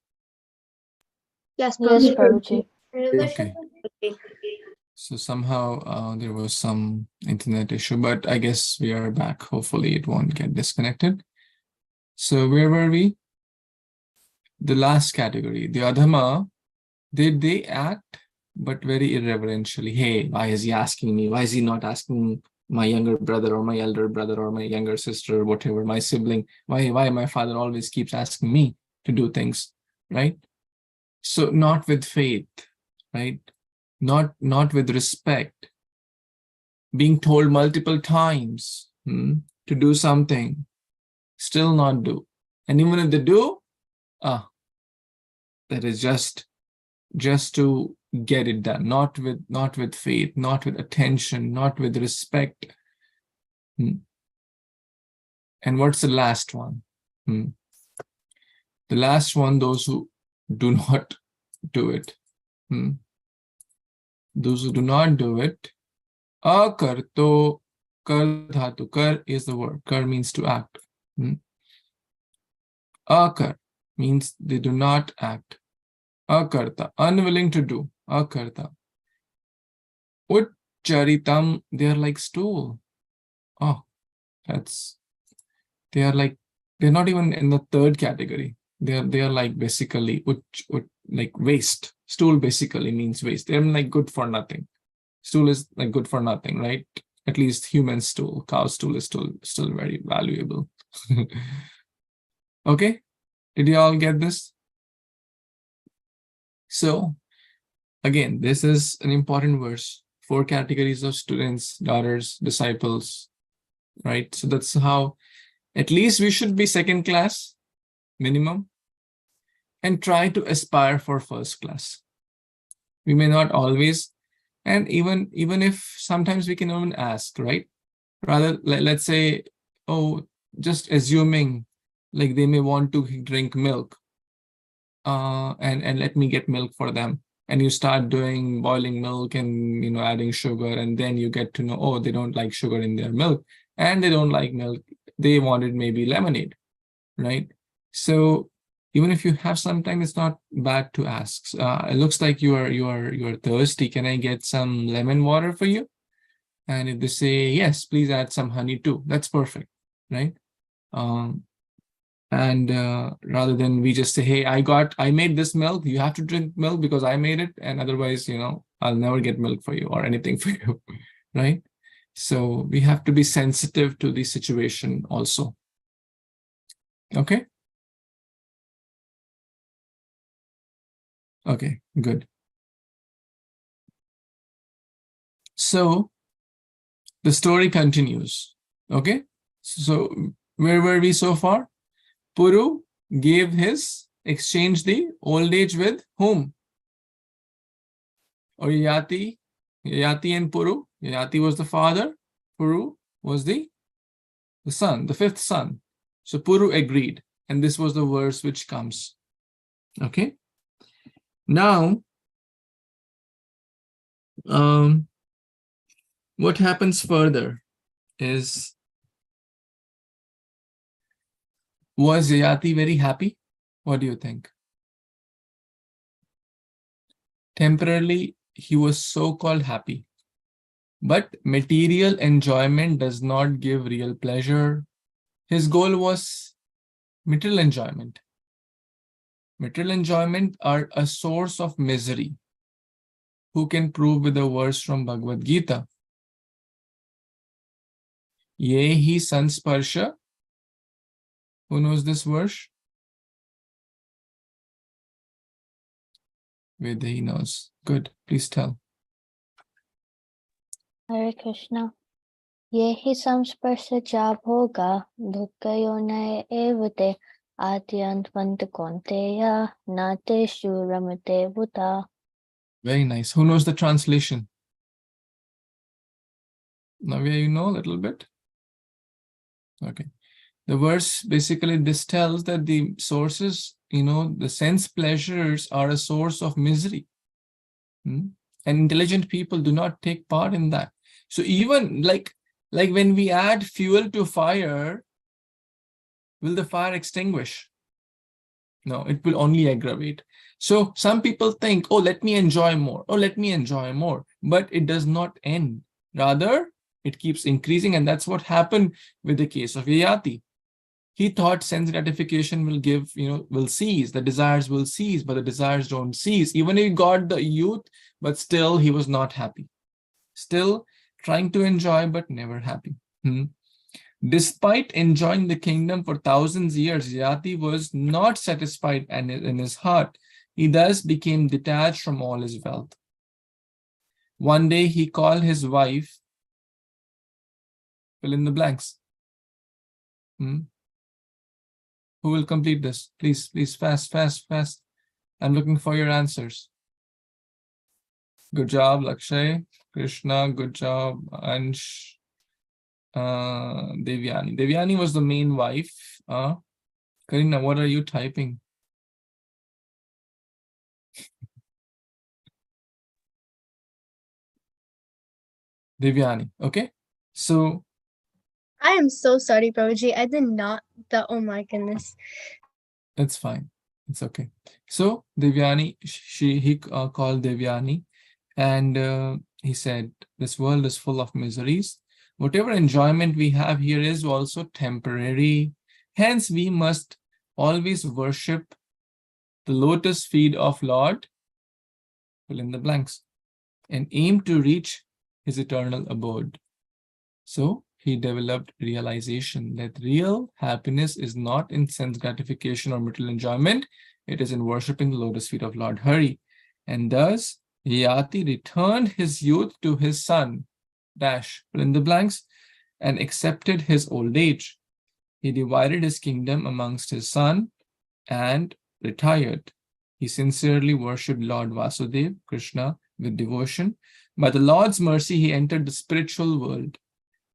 Yes, Yes, Prabhuji. Prabhuji. Okay. So somehow there was some internet issue, but I guess we are back. Hopefully it won't get disconnected. So where were we? The last category, the Adhama, they act, but very irreverentially. Hey, why is he asking me? Why is he not asking my younger brother or my elder brother or my younger sister or whatever, my sibling? Why my father always keeps asking me to do things, right? So not with faith, right? Not with respect. Being told multiple times to do something, still not do. And even if they do, that is just just to get it done, not with faith, not with attention, not with respect. And what's the last one? The last one, those who do not do it. Those who do not do it. Akarto, kar dhatu. Kar is the word. Kar means to act. Akar means they do not act. Akarta, unwilling to do. Akarta. Uchcharitam, they are like stool. Oh, they're not even in the third category. They are like basically like waste. Stool basically means waste. They're like good for nothing. Stool is like good for nothing, right? At least human stool. Cow stool is still very valuable. Okay, did you all get this? So again, this is an important verse. 4 categories of students, daughters, disciples, right? So that's how at least we should be second class minimum and try to aspire for first class. We may not always, and even if sometimes we can even ask, right? Rather, let's say, oh, just assuming like they may want to drink milk, and let me get milk for them. And you start doing boiling milk and adding sugar, and then you get to know, oh, they don't like sugar in their milk, and they don't like milk. They wanted maybe lemonade, right? So even if you have some time, it's not bad to ask. It looks like you are thirsty. Can I get some lemon water for you? And if they say yes, please add some honey too. That's perfect, right? And rather than we just say, hey, I made this milk, you have to drink milk because I made it, and otherwise, I'll never get milk for you or anything for you, right? So we have to be sensitive to the situation also. Okay? Okay, good. So the story continues. Okay? So where were we so far? Puru exchanged the old age with whom? Or Yayati and Puru. Yayati was the father. Puru was the son, the 5th son. So Puru agreed. And this was the verse which comes. Okay. Now, what happens further is, was Yayati very happy? What do you think? Temporarily, he was so-called happy. But material enjoyment does not give real pleasure. His goal was material enjoyment. Material enjoyment are a source of misery. Who can prove with a verse from Bhagavad Gita? Ye hi sansparsha. Who knows this verse? Vedahi knows. Good. Please tell. Hare Krishna. Yehi samsparsa jabhoga dukkayonaya evate adyantvantu konteya nateshu ramate buddha. Very nice. Who knows the translation? Navya, you know a little bit? Okay. The verse basically this tells that the sources, the sense pleasures are a source of misery. And intelligent people do not take part in that. So even like when we add fuel to fire, will the fire extinguish? No, it will only aggravate. So some people think, oh, let me enjoy more. Oh, let me enjoy more. But it does not end. Rather, it keeps increasing. And that's what happened with the case of Yayati. He thought sense gratification will cease. The desires will cease, but the desires don't cease. Even if he got the youth, but still he was not happy. Still trying to enjoy, but never happy. Despite enjoying the kingdom for thousands of years, Yati was not satisfied in his heart. He thus became detached from all his wealth. One day he called his wife, fill in the blanks. Who will complete this? Please, fast. I'm looking for your answers. Good job, Lakshay. Krishna, good job. Ansh, Devyani. Devyani was the main wife. Karina, what are you typing? Devyani, okay? So I am so sorry, Prabhuji. I did not. Oh my goodness. it's fine. It's okay. So Devyani, he called Devyani, and he said, "This world is full of miseries. Whatever enjoyment we have here is also temporary. Hence, we must always worship the lotus feet of Lord, fill in the blanks, and aim to reach his eternal abode." So he developed realization that real happiness is not in sense gratification or material enjoyment, it is in worshipping the lotus feet of Lord Hari. And thus, Yati returned his youth to his son, dash, fill in the blanks, and accepted his old age. He divided his kingdom amongst his son and retired. He sincerely worshipped Lord Vasudev, Krishna, with devotion. By the Lord's mercy, he entered the spiritual world.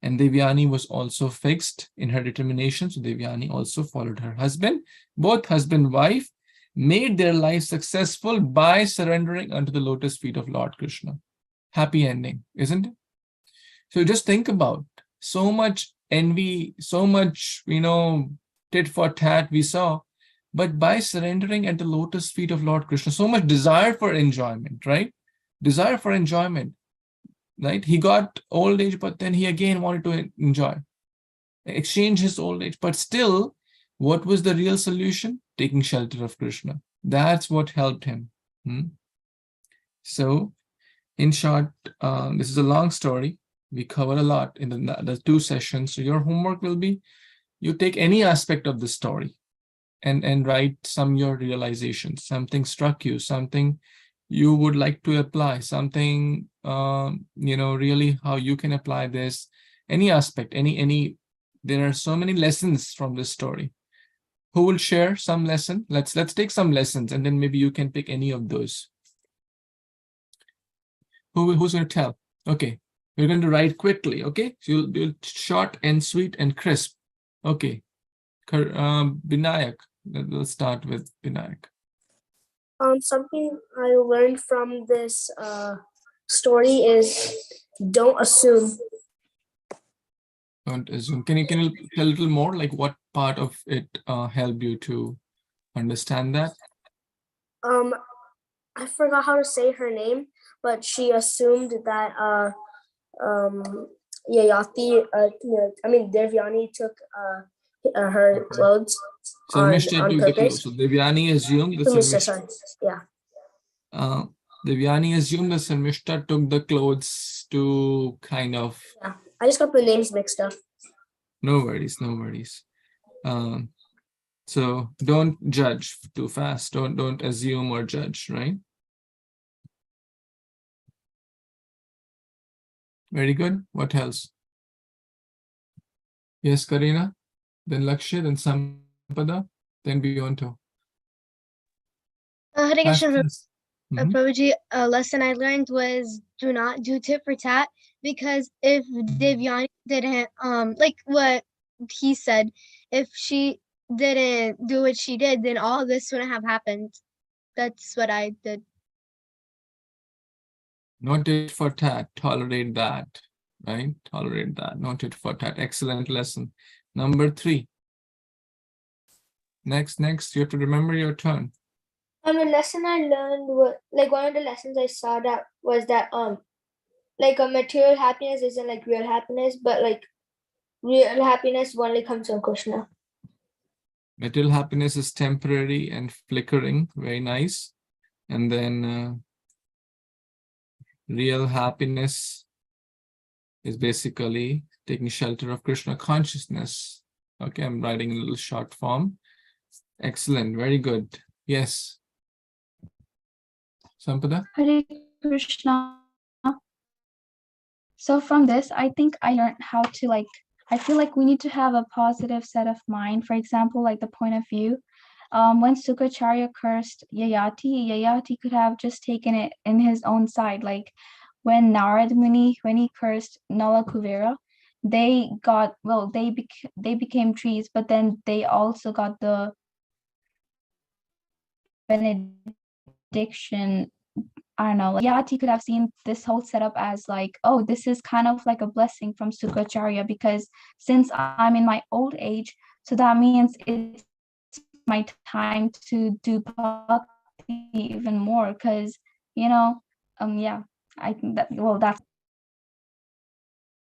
And Devyani was also fixed in her determination. So Devyani also followed her husband. Both husband and wife made their life successful by surrendering unto the lotus feet of Lord Krishna. Happy ending, isn't it? So just think about so much envy, so much, tit for tat we saw. But by surrendering at the lotus feet of Lord Krishna, so much desire for enjoyment, right? Desire for enjoyment. Right? He got old age, but then he again wanted to enjoy, exchange his old age. But still, what was the real solution? Taking shelter of Krishna. That's what helped him. So, in short, this is a long story. We cover a lot in the 2 sessions. So your homework will be, you take any aspect of the story and write some your realizations. Something struck you, something you would like to apply, something, really how you can apply this, any aspect, any, there are so many lessons from this story. Who will share some lesson? Let's take some lessons and then maybe you can pick any of those. Who's going to tell? Okay, we're going to write quickly, okay? So you'll short and sweet and crisp. Okay, Binayak, let's start with Binayak. Something I learned from this story is don't assume. Don't assume. Can you tell a little more, like what part of it helped you to understand that? I forgot how to say her name, but she assumed that Yayati, Devyani took her clothes on purpose. So Devyani assumed the Sarmishta, yeah. Devyani assumed the Sarmishta took the clothes to kind of. Yeah, I just got the names mixed up. No worries, no worries. So don't judge too fast. Don't assume or judge, right? Very good. What else? Yes, Karina. Then Lakshya, then Sampada, then Beyonto. Hare Krishna, Prabhuji, a lesson I learned was do not do tit for tat, because if Devyani didn't, like what he said, if she didn't do what she did, then all this wouldn't have happened. That's what I did. Not tit for tat, tolerate that, right? Tolerate that, not tit for tat. Excellent lesson. Number 3. Next, you have to remember your turn. The lesson I learned was, like, one of the lessons I saw that was that like a material happiness isn't like real happiness, but like real happiness only comes from Krishna. Material happiness is temporary and flickering, very nice. And then real happiness is basically taking shelter of Krishna consciousness. Okay, I'm writing a little short form. Excellent, very good. Yes. Sampada? Hare Krishna. So from this, I think I learned how to I feel like we need to have a positive set of mind. For example, like the point of view when Sukracharya cursed Yayati, Yayati could have just taken it in his own side. Like when Narad Muni, when he cursed Nala Kuvera, they got, well, they became trees, but then they also got the benediction. I don't know, like Yati could have seen this whole setup as like, oh, this is kind of like a blessing from Sukracharya, because since I'm in my old age, so that means it's my time to do bhakti even more, because yeah, I think that, well, that's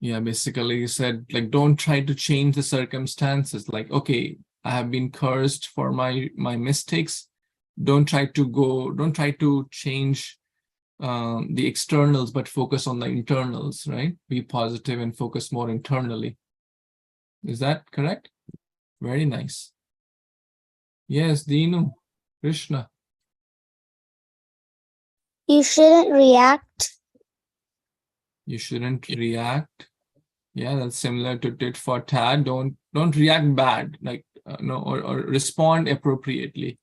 Yeah, basically you said, like, don't try to change the circumstances. Like, okay, I have been cursed for my mistakes. Don't try to change the externals, but focus on the internals, right? Be positive and focus more internally. Is that correct? Very nice. Yes, Dinu, Krishna. You shouldn't react. You shouldn't react. Yeah, that's similar to tit for tat. Don't react bad, like no, or respond appropriately.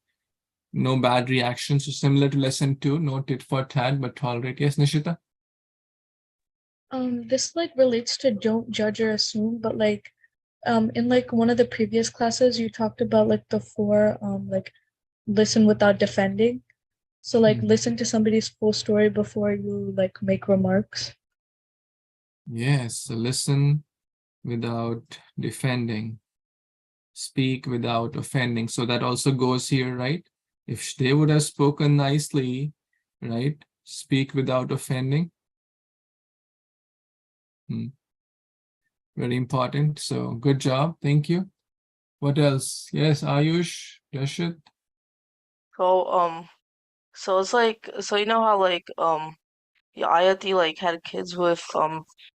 No bad reactions. So similar to lesson 2, no tit for tat, but tolerate. Yes, Nishita. This like relates to don't judge or assume, but like in like one of the previous classes you talked about like the 4 like listen without defending. So like listen to somebody's full story before you like make remarks. Yes, so listen without defending. Speak without offending. So that also goes here, right? If they would have spoken nicely, right? Speak without offending. Very important. So good job. Thank you. What else? Yes, Ayush, Yashit. So it's like, so you know how like Ayati like had kids with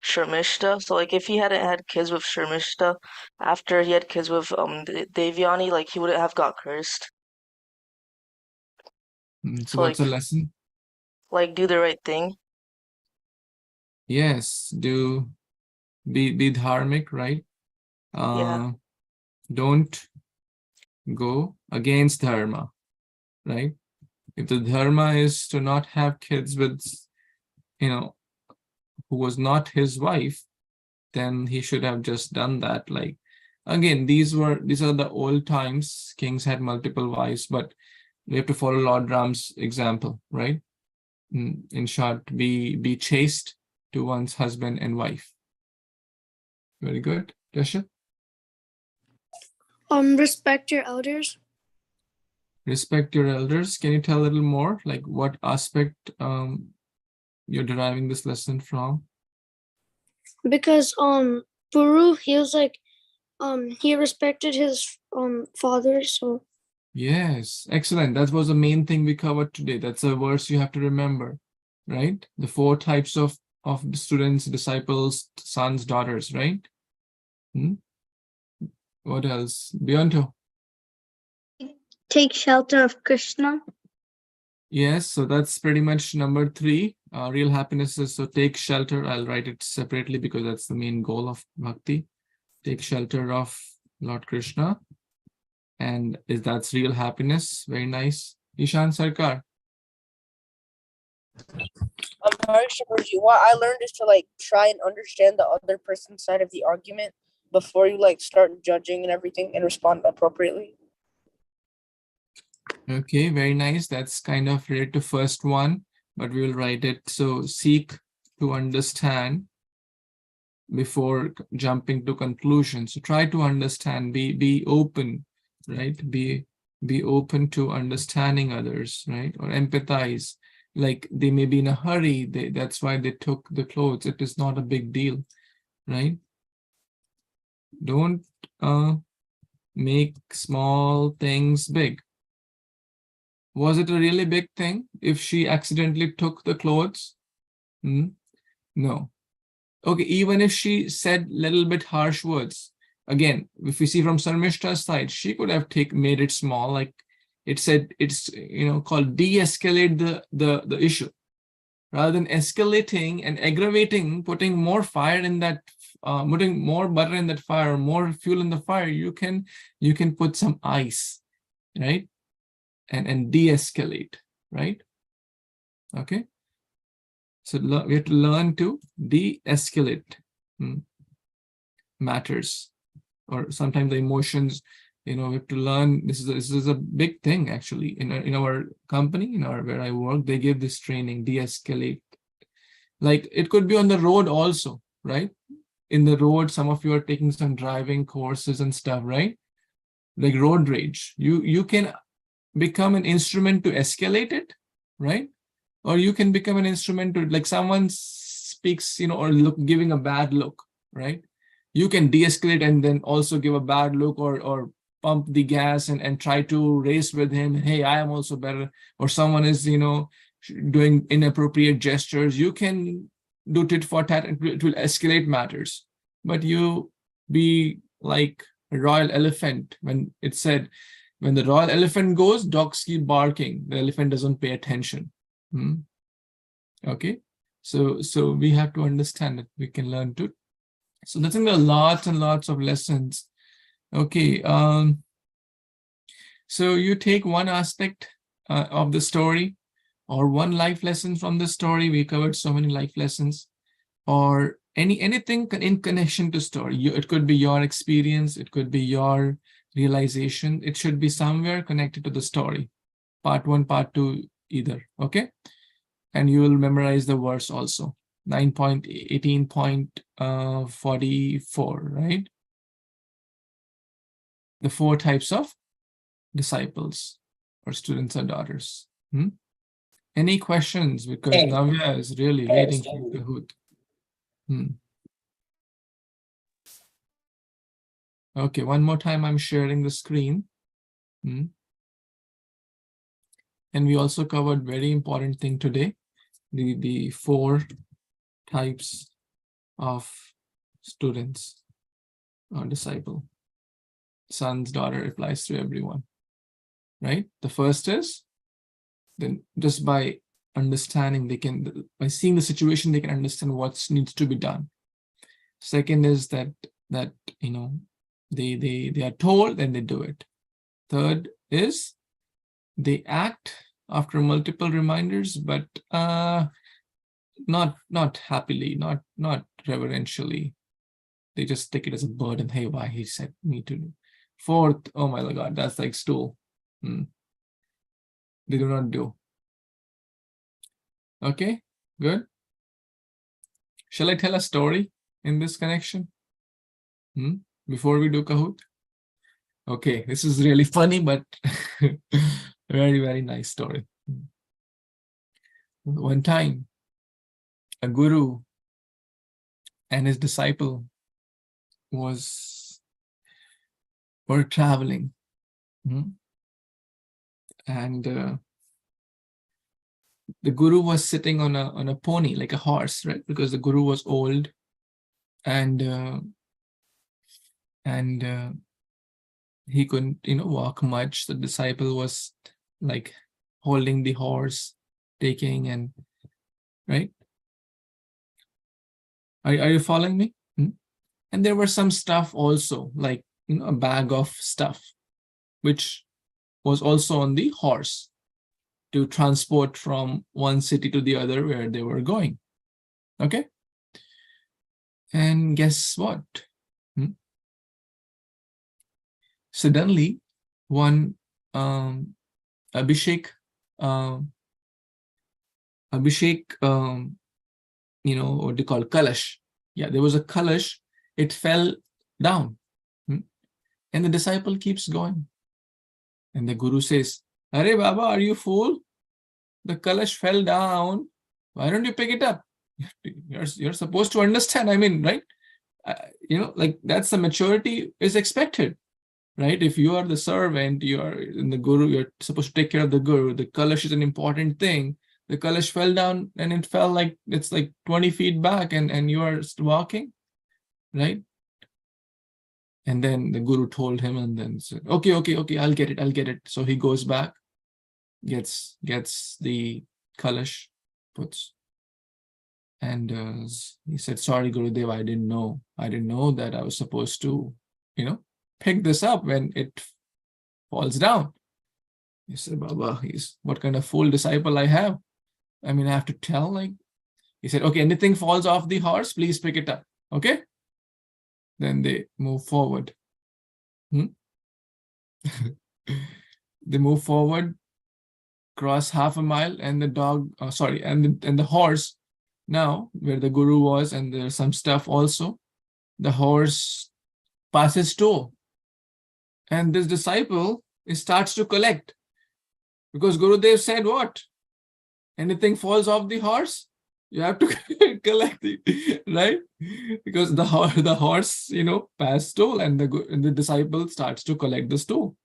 Sharmishta. So like if he hadn't had kids with Sharmishta after he had kids with Devyani, like he wouldn't have got cursed. So what's like the lesson? like do the right thing. Yes, do be dharmic, right? Yeah. Don't go against dharma, right? If the dharma is to not have kids with, who was not his wife, then he should have just done that. Like, again, these are the old times. Kings had multiple wives, but we have to follow Lord Ram's example, right? In short, be chaste to one's husband and wife. Very good. Dasha? Respect your elders. Respect your elders. Can you tell a little more? Like what aspect you're deriving this lesson from? Because Puru, he was like he respected his father, so Yes, excellent. That was the main thing we covered today. That's a verse you have to remember, right? The 4 types of students, disciples, sons, daughters, right? What else? Beyonto. Take shelter of Krishna. Yes, so that's pretty much number 3. Real happiness is, so take shelter. I'll write it separately because that's the main goal of bhakti. Take shelter of Lord Krishna. And that's real happiness. Very nice. Ishan Sarkar. What I learned is to like try and understand the other person's side of the argument before you like start judging and everything and respond appropriately. Okay, very nice. That's kind of related to first one, but we will write it. So seek to understand before jumping to conclusions. So try to understand, be open, right? Be open to understanding others, right? Or empathize. Like they may be in a hurry, that's why they took the clothes. It is not a big deal, right? Don't make small things big. Was it a really big thing if she accidentally took the clothes? No. Okay, even if she said little bit harsh words, again, if we see from Sarmishta's side, she could have made it small, like it said, it's called de-escalate the issue, rather than escalating and aggravating, putting more fire in that, putting more butter in that fire, more fuel in the fire. You can put some ice right? And de-escalate, right? Okay. So we have to learn to de-escalate matters, or sometimes the emotions. We have to learn. This is a big thing actually in our company, where I work. They give this training, de-escalate. Like it could be on the road also, right? In the road, some of you are taking some driving courses and stuff, right? Like road rage. You can become an instrument to escalate it, right? Or you can become an instrument to, like, someone speaks, or giving a bad look, right? You can de-escalate and then also give a bad look, or pump the gas and try to race with him. Hey, I am also better. Or someone is, doing inappropriate gestures. You can do tit for tat, and it will escalate matters. But you be like a royal elephant, when it said, when the royal elephant goes, dogs keep barking. The elephant doesn't pay attention. Okay, so we have to understand that we can learn to. So I think there are lots and lots of lessons. Okay, so you take one aspect of the story, or one life lesson from the story. We covered so many life lessons, or anything in connection to story. It could be your experience, it could be your realization. It should be somewhere connected to the story, part 1, part 2, either. Okay, and you will memorize the verse also. 9.18.44, right? The 4 types of disciples, or students or daughters. Any questions? Because Navya is really waiting for Kahoot. Okay, one more time, I'm sharing the screen. And we also covered very important thing today, the 4 types of students or disciple. Sons, daughter, applies to everyone, right? The first is, then just by understanding, by seeing the situation, they can understand what needs to be done. Second is that they are told and they do it. Third is they act after multiple reminders, but not happily, not reverentially. They just take it as a burden. Hey, why he said me to do. Fourth, oh my God, that's like stool. They do not do. Okay, good. Shall I tell a story in this connection before we do Kahoot? Okay, this is really funny, but very, very nice story. One time, a guru and his disciple were traveling, and the guru was sitting on a pony, like a horse, right? Because the guru was old, and he couldn't walk much. The disciple was like holding the horse, taking, and right. Are you following me? And there were some stuff also, like a bag of stuff, which was also on the horse to transport from one city to the other where they were going. Okay. And guess what? Suddenly, one Abhishek, what do you call Kalash? Yeah, there was a Kalash. It fell down, and the disciple keeps going. And the guru says, "Arey Baba, are you fool? The Kalash fell down. Why don't you pick it up? You're supposed to understand. I mean, right? Like that's the maturity is expected, right? If you are the servant, you are in the guru. You're supposed to take care of the guru. The Kalash is an important thing. The Kalash fell down, and it fell like it's like 20 feet back, and you are walking, right?" And then the guru told him, and then said, okay, I'll get it. So he goes back, gets the Kalash, puts, and he said, "Sorry, Gurudev, I didn't know that I was supposed to, pick this up when it falls down." He said, Baba, what kind of fool disciple I have? I mean, I have to tell, like, he said, okay, anything falls off the horse, please pick it up. Okay. Then they move forward. They move forward, cross half a mile, and the dog, and the horse, now where the guru was, and there's some stuff also, the horse passes toll. And this disciple starts to collect. Because Gurudev said what? Anything falls off the horse, you have to collect it, right? Because the horse, passed toll, and the disciple starts to collect the toll.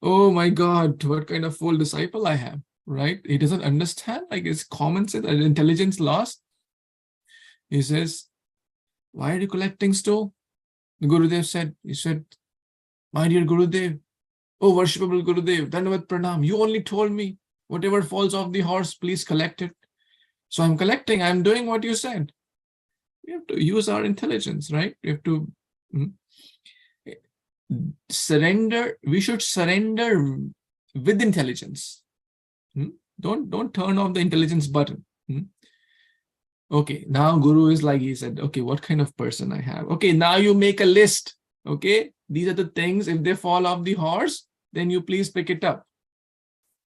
Oh my God, what kind of fool disciple I have, right? He doesn't understand, like, his common sense and intelligence lost. He says, why are you collecting toll? The Gurudev said, my dear Gurudev, oh worshipable Gurudev, Dandavat Pranam, you only told me whatever falls off the horse, please collect it. So I'm collecting, I'm doing what you said. We have to use our intelligence, right? We have to surrender. We should surrender with intelligence. Don't turn off the intelligence button. Okay, now Guru is like, he said, okay, what kind of person I have? Okay, now you make a list. Okay, these are the things, if they fall off the horse, then you please pick it up.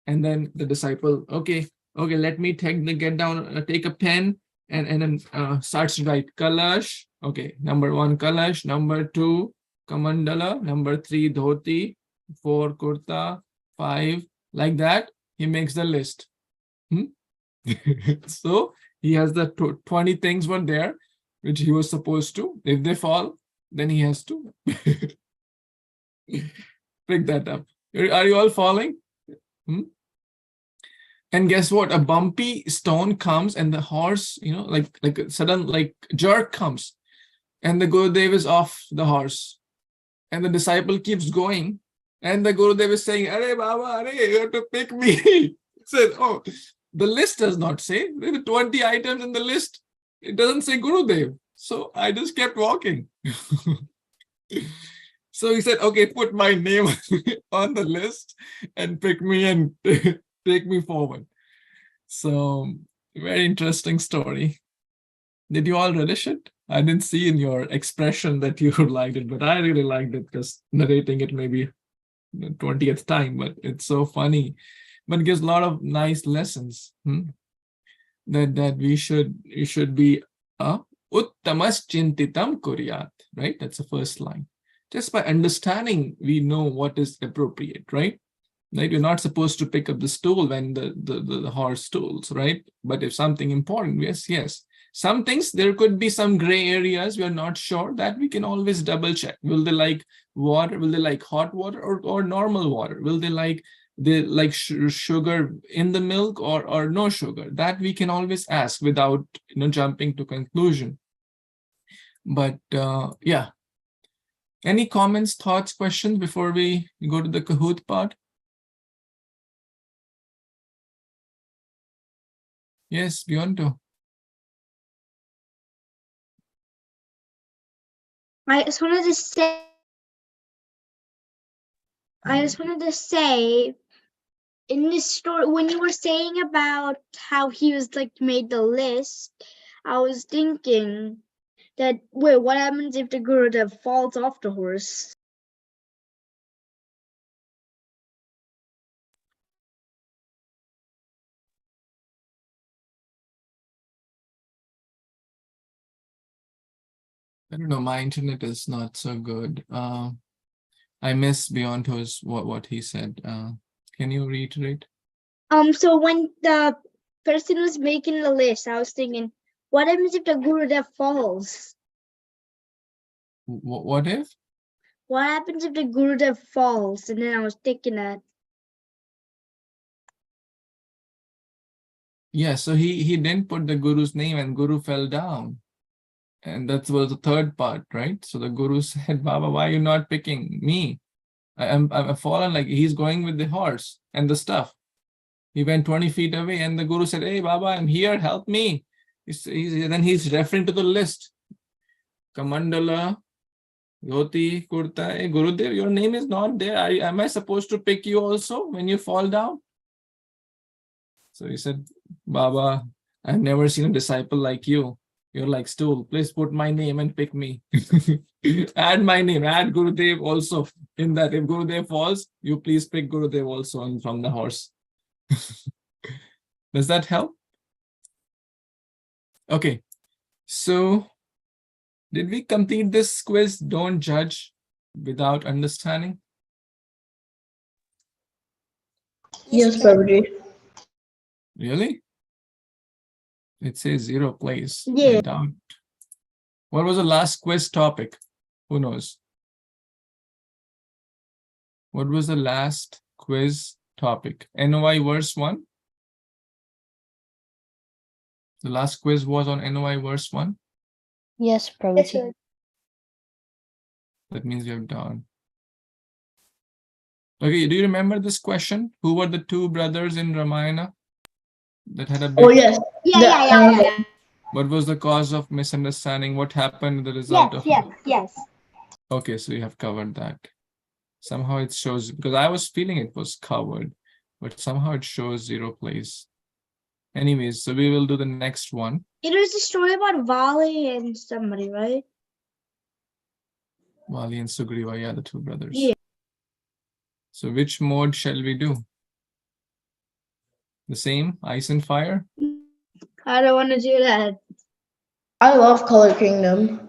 And then the disciple, okay, let me take a pen and then starts to write Kalash. Okay, number 1, Kalash. Number 2, Kamandala. Number 3, Dhoti. 4, Kurta. 5, like that. He makes the list. So he has the 20 things were there, which he was supposed to. If they fall, then he has to pick that up. Are you all following? And guess what? A bumpy stone comes, and the horse, like a sudden jerk comes, and the Gurudev is off the horse, and the disciple keeps going, and the Gurudev is saying, "Arey Baba, arey, you have to pick me." He said, "Oh, the list does not say. There are 20 items in the list. It doesn't say Gurudev." So I just kept walking. So he said, okay, put my name on the list and pick me and take me forward. So very interesting story. Did you all relish it? I didn't see in your expression that you liked it, but I really liked it, because narrating it maybe the 20th time, but it's so funny. But it gives a lot of nice lessons that we should be uttamas chintitam kuryat, right? That's the first line. Just by understanding, we know what is appropriate, right? Right? You're not supposed to pick up the stool when the horse stools, right? But if something important, yes. Some things, there could be some gray areas we are not sure, that we can always double check. Will they like water? Will they like hot water or normal water? Will they like sugar in the milk or no sugar? That we can always ask without jumping to conclusion. But yeah. Any comments, thoughts, questions before we go to the Kahoot part? Yes, Bionto. I just wanted to say, in this story, when you were saying about how he was like made the list, I was thinking that, wait, what happens if the Gurudev falls off the horse? I don't know, my internet is not so good. I miss Bionto's what he said. Can you reiterate? So when the person was making the list, I was thinking, what happens if the Gurudev falls? What if? What happens if the Gurudev falls? And then I was thinking that. Yeah, so he didn't put the Guru's name, and Guru fell down. And that was the third part, right? So the Guru said, Baba, why are you not picking me? I'm fallen, like he's going with the horse and the stuff. He went 20 feet away, and the Guru said, hey, Baba, I'm here, help me. Then he's referring to the list. Kamandala, Dhoti, kurta. Hey, Gurudev, your name is not there. Am I supposed to pick you also when you fall down? So he said, Baba, I've never seen a disciple like you. You're like stool. Please put my name and pick me. Add my name. Add Gurudev also in that. If Gurudev falls, you please pick Gurudev also from the horse. Does that help? Okay. So did we complete this quiz? Don't judge without understanding. Yes, Prabhuji. Really? It says 0 place. Yeah. I doubt. What was the last quiz topic? Who knows? What was the last quiz topic? NOI verse 1? The last quiz was on NOI verse 1? Yes, Yes, Prabhuji. sir. That means we have done. Okay, do you remember this question? Who were the two brothers in Ramayana that had a big... Oh, yes. Yeah. What was the cause of misunderstanding? What happened, the result of... Yes. Okay, so you have covered that. Somehow it shows, because I was feeling it was covered, but somehow it shows 0 place. Anyways, so we will do the next one. It was a story about Vali and somebody, right? Vali and Sugriva, yeah, the two brothers. Yeah. So which mode shall we do? The same, ice and fire? I don't want to do that. I love Color Kingdom.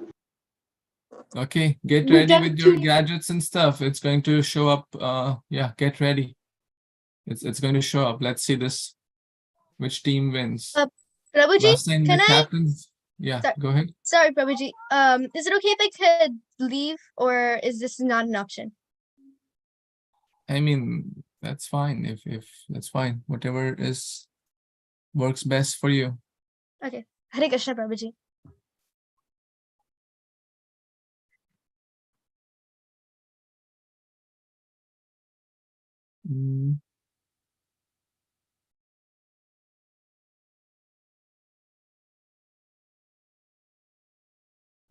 Okay, get We've ready done with your two- gadgets and stuff. It's going to show up. Yeah, get ready. It's going to show up. Let's see this. Which team wins? Prabhuji, Last time can the I? captains. Yeah, Sorry. go ahead. Sorry, Prabhuji. Is it okay if I could leave, or is this not an option? I mean, that's fine. If that's fine. Whatever works best for you. Okay. Hare Krishna, Prabhuji. Mm.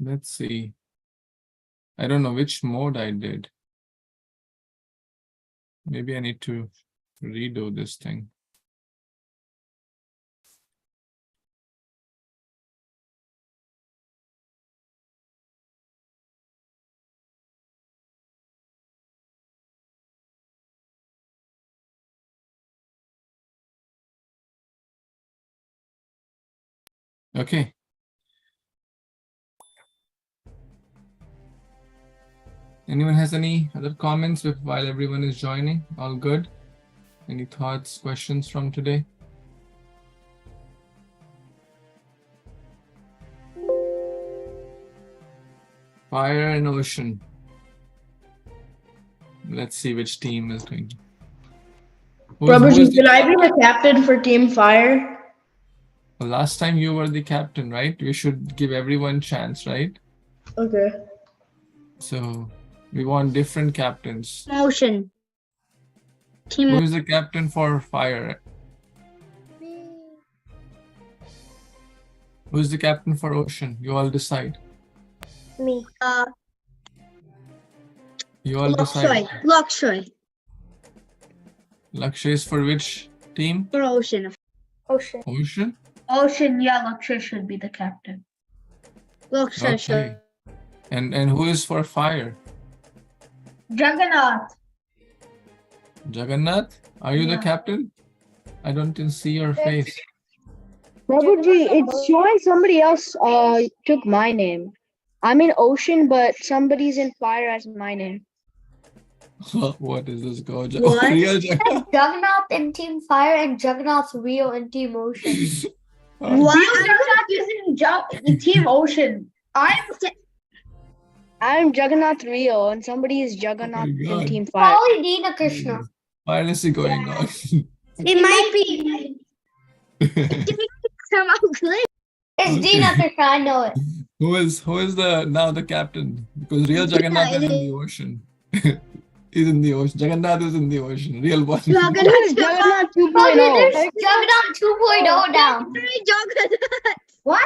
Let's see. I don't know which mode I did. Maybe I need to redo this thing. Okay. Anyone has any other comments while everyone is joining? All good? Any thoughts, questions from today? Fire and ocean. Let's see which team is going. Prabhuji, can I be the captain for Team Fire? Last time you were the captain, right? You should give everyone chance, right? Okay. So we want different captains. Ocean. Team. Who is the captain for fire? Who is the captain for ocean? You all decide. Me. You all decide. Lakshay. Lakshay is for which team? For Ocean. Ocean. Ocean? Ocean, yeah, Lakshay should be the captain. Lakshay. Okay. And who is for fire? Jagannath. Jagannath? Are you the Yeah. captain? I don't see your face. Prabhuji, it's showing somebody else took my name. I'm in Ocean, but somebody's in Fire as my name. What is this go? What? Real Jagannath. Juggernaut in Team Fire and Juggernaut Rio in Team Ocean. Real Jagannath is in Team Ocean. I'm Jagannath Rio, and somebody is Jagannath in God. Team Fire. Probably Dina Krishna. What is going on? It might be. It's Dina Krishna, I know it. Who is now the captain? Because real Jagannath is in the ocean. Is in the ocean. Jagannath is in the ocean. Real one. Jagannath 2.0. There's Juggernaut 2.0 now. Jagannath. What?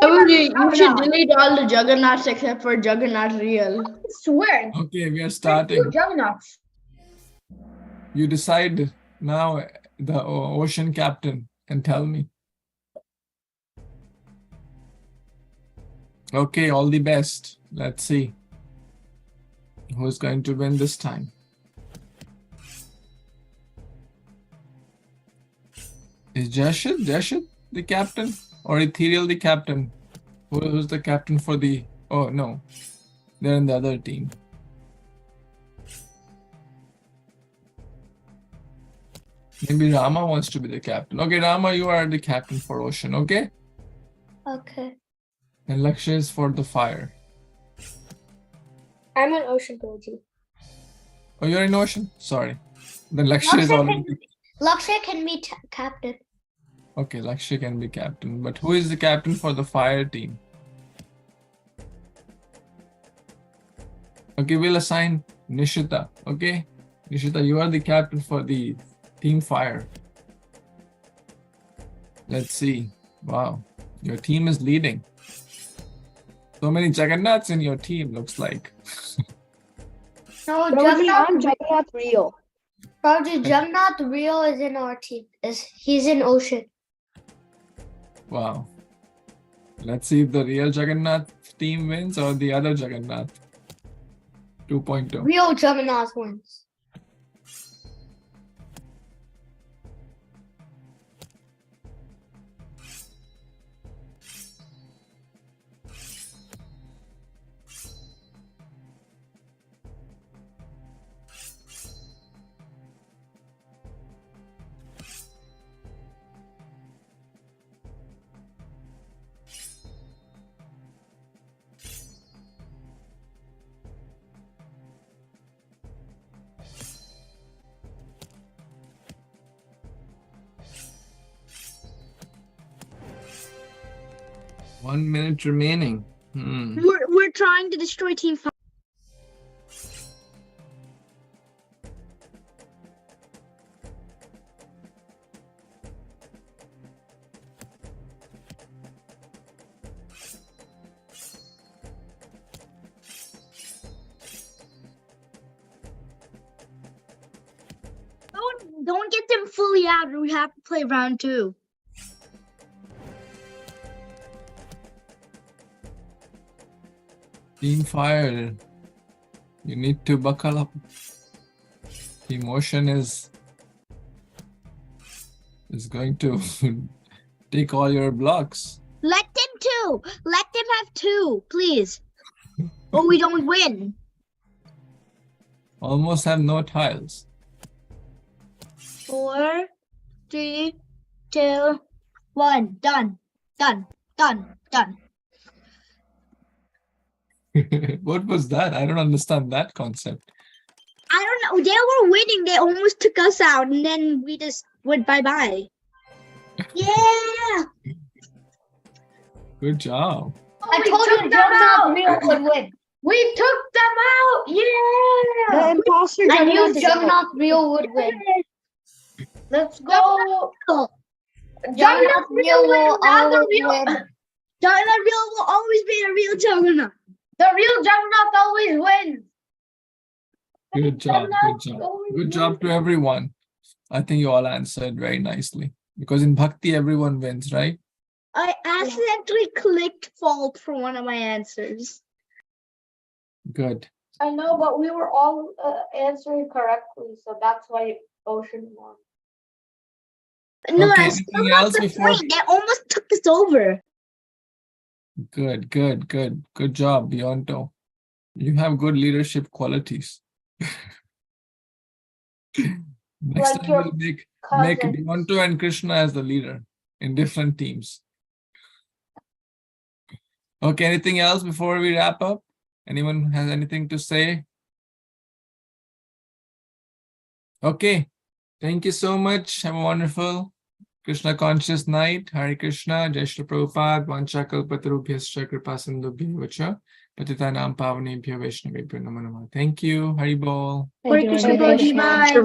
Prabhuji, you should delete all the Juggernaut except for Juggernaut Real. I swear. Okay, we are starting. Juggernauts. You decide now, the ocean captain, and tell me. Okay, all the best. Let's see who's going to win this time. Is Jashid the captain, or Ethereal the captain? Who's the captain for the... Oh, no. They're in the other team. Maybe Rama wants to be the captain. Okay, Rama, you are the captain for ocean, okay? Okay. And Lakshya is for the fire. I'm an ocean Prabhuji. Oh, you're in ocean? Sorry. Then Lakshya is already... Lakshya can be captain. Okay, Lakshya can be captain. But who is the captain for the fire team? Okay, we'll assign Nishita. Okay? Nishita, you are the captain for the team fire. Let's see. Wow. Your team is leading. So many Jagannaths in your team, looks like. No, Prabhuji, I'm Jagannath Real. Prabhuji, Jagannath Real is in our team. He's in ocean. Wow. Let's see if the real Jagannath team wins or the other Jagannath 2.0. Real Jagannath wins. One minute remaining. We're trying to destroy Team Fire. Don't get them fully out, or we have to play round 2. Team fire. You need to buckle up. The emotion is going to take all your blocks. Let them 2. Let them have 2, please. Or we don't win. Almost have no tiles. 4, 3, 2, 1. Done. Done. Done. Done. What was that? I don't understand that concept. I don't know. They were winning. They almost took us out, and then we just went bye-bye. Yeah. Good job. I told you Jagannath Real would win. We took them out. Yeah. The imposter I knew Jagannath is out. Jagannath Real would win. Let's go. Jagannath Real will always win. Jagannath Real will always be a real Juggernaut. The real Jagannath always wins. Good job. Good job. Good job to everyone. I think you all answered very nicely. Because in Bhakti, everyone wins, right? I accidentally clicked fault for one of my answers. Good. I know, but we were all answering correctly, so that's why Ocean won. No, Okay, I still anything got else the before? point. They almost took us over. Good, good, good. Good job, Bionto. You have good leadership qualities. Next Like time your we'll make cousins. Bionto and Krishna as the leader in different teams. Okay, anything else before we wrap up? Anyone has anything to say? Okay, thank you so much. Have a wonderful Krishna conscious night. Hare Krishna, Jai Shri Prabhupada, Vancha Kalpatarubhyascha Kripa Sindhubhyo Vacha, Patitanam Pavanebhyo Vaishnavebhyo Namo Namah. Thank you. Hari Bol. Hare Krishna, Prabhuji. Bye.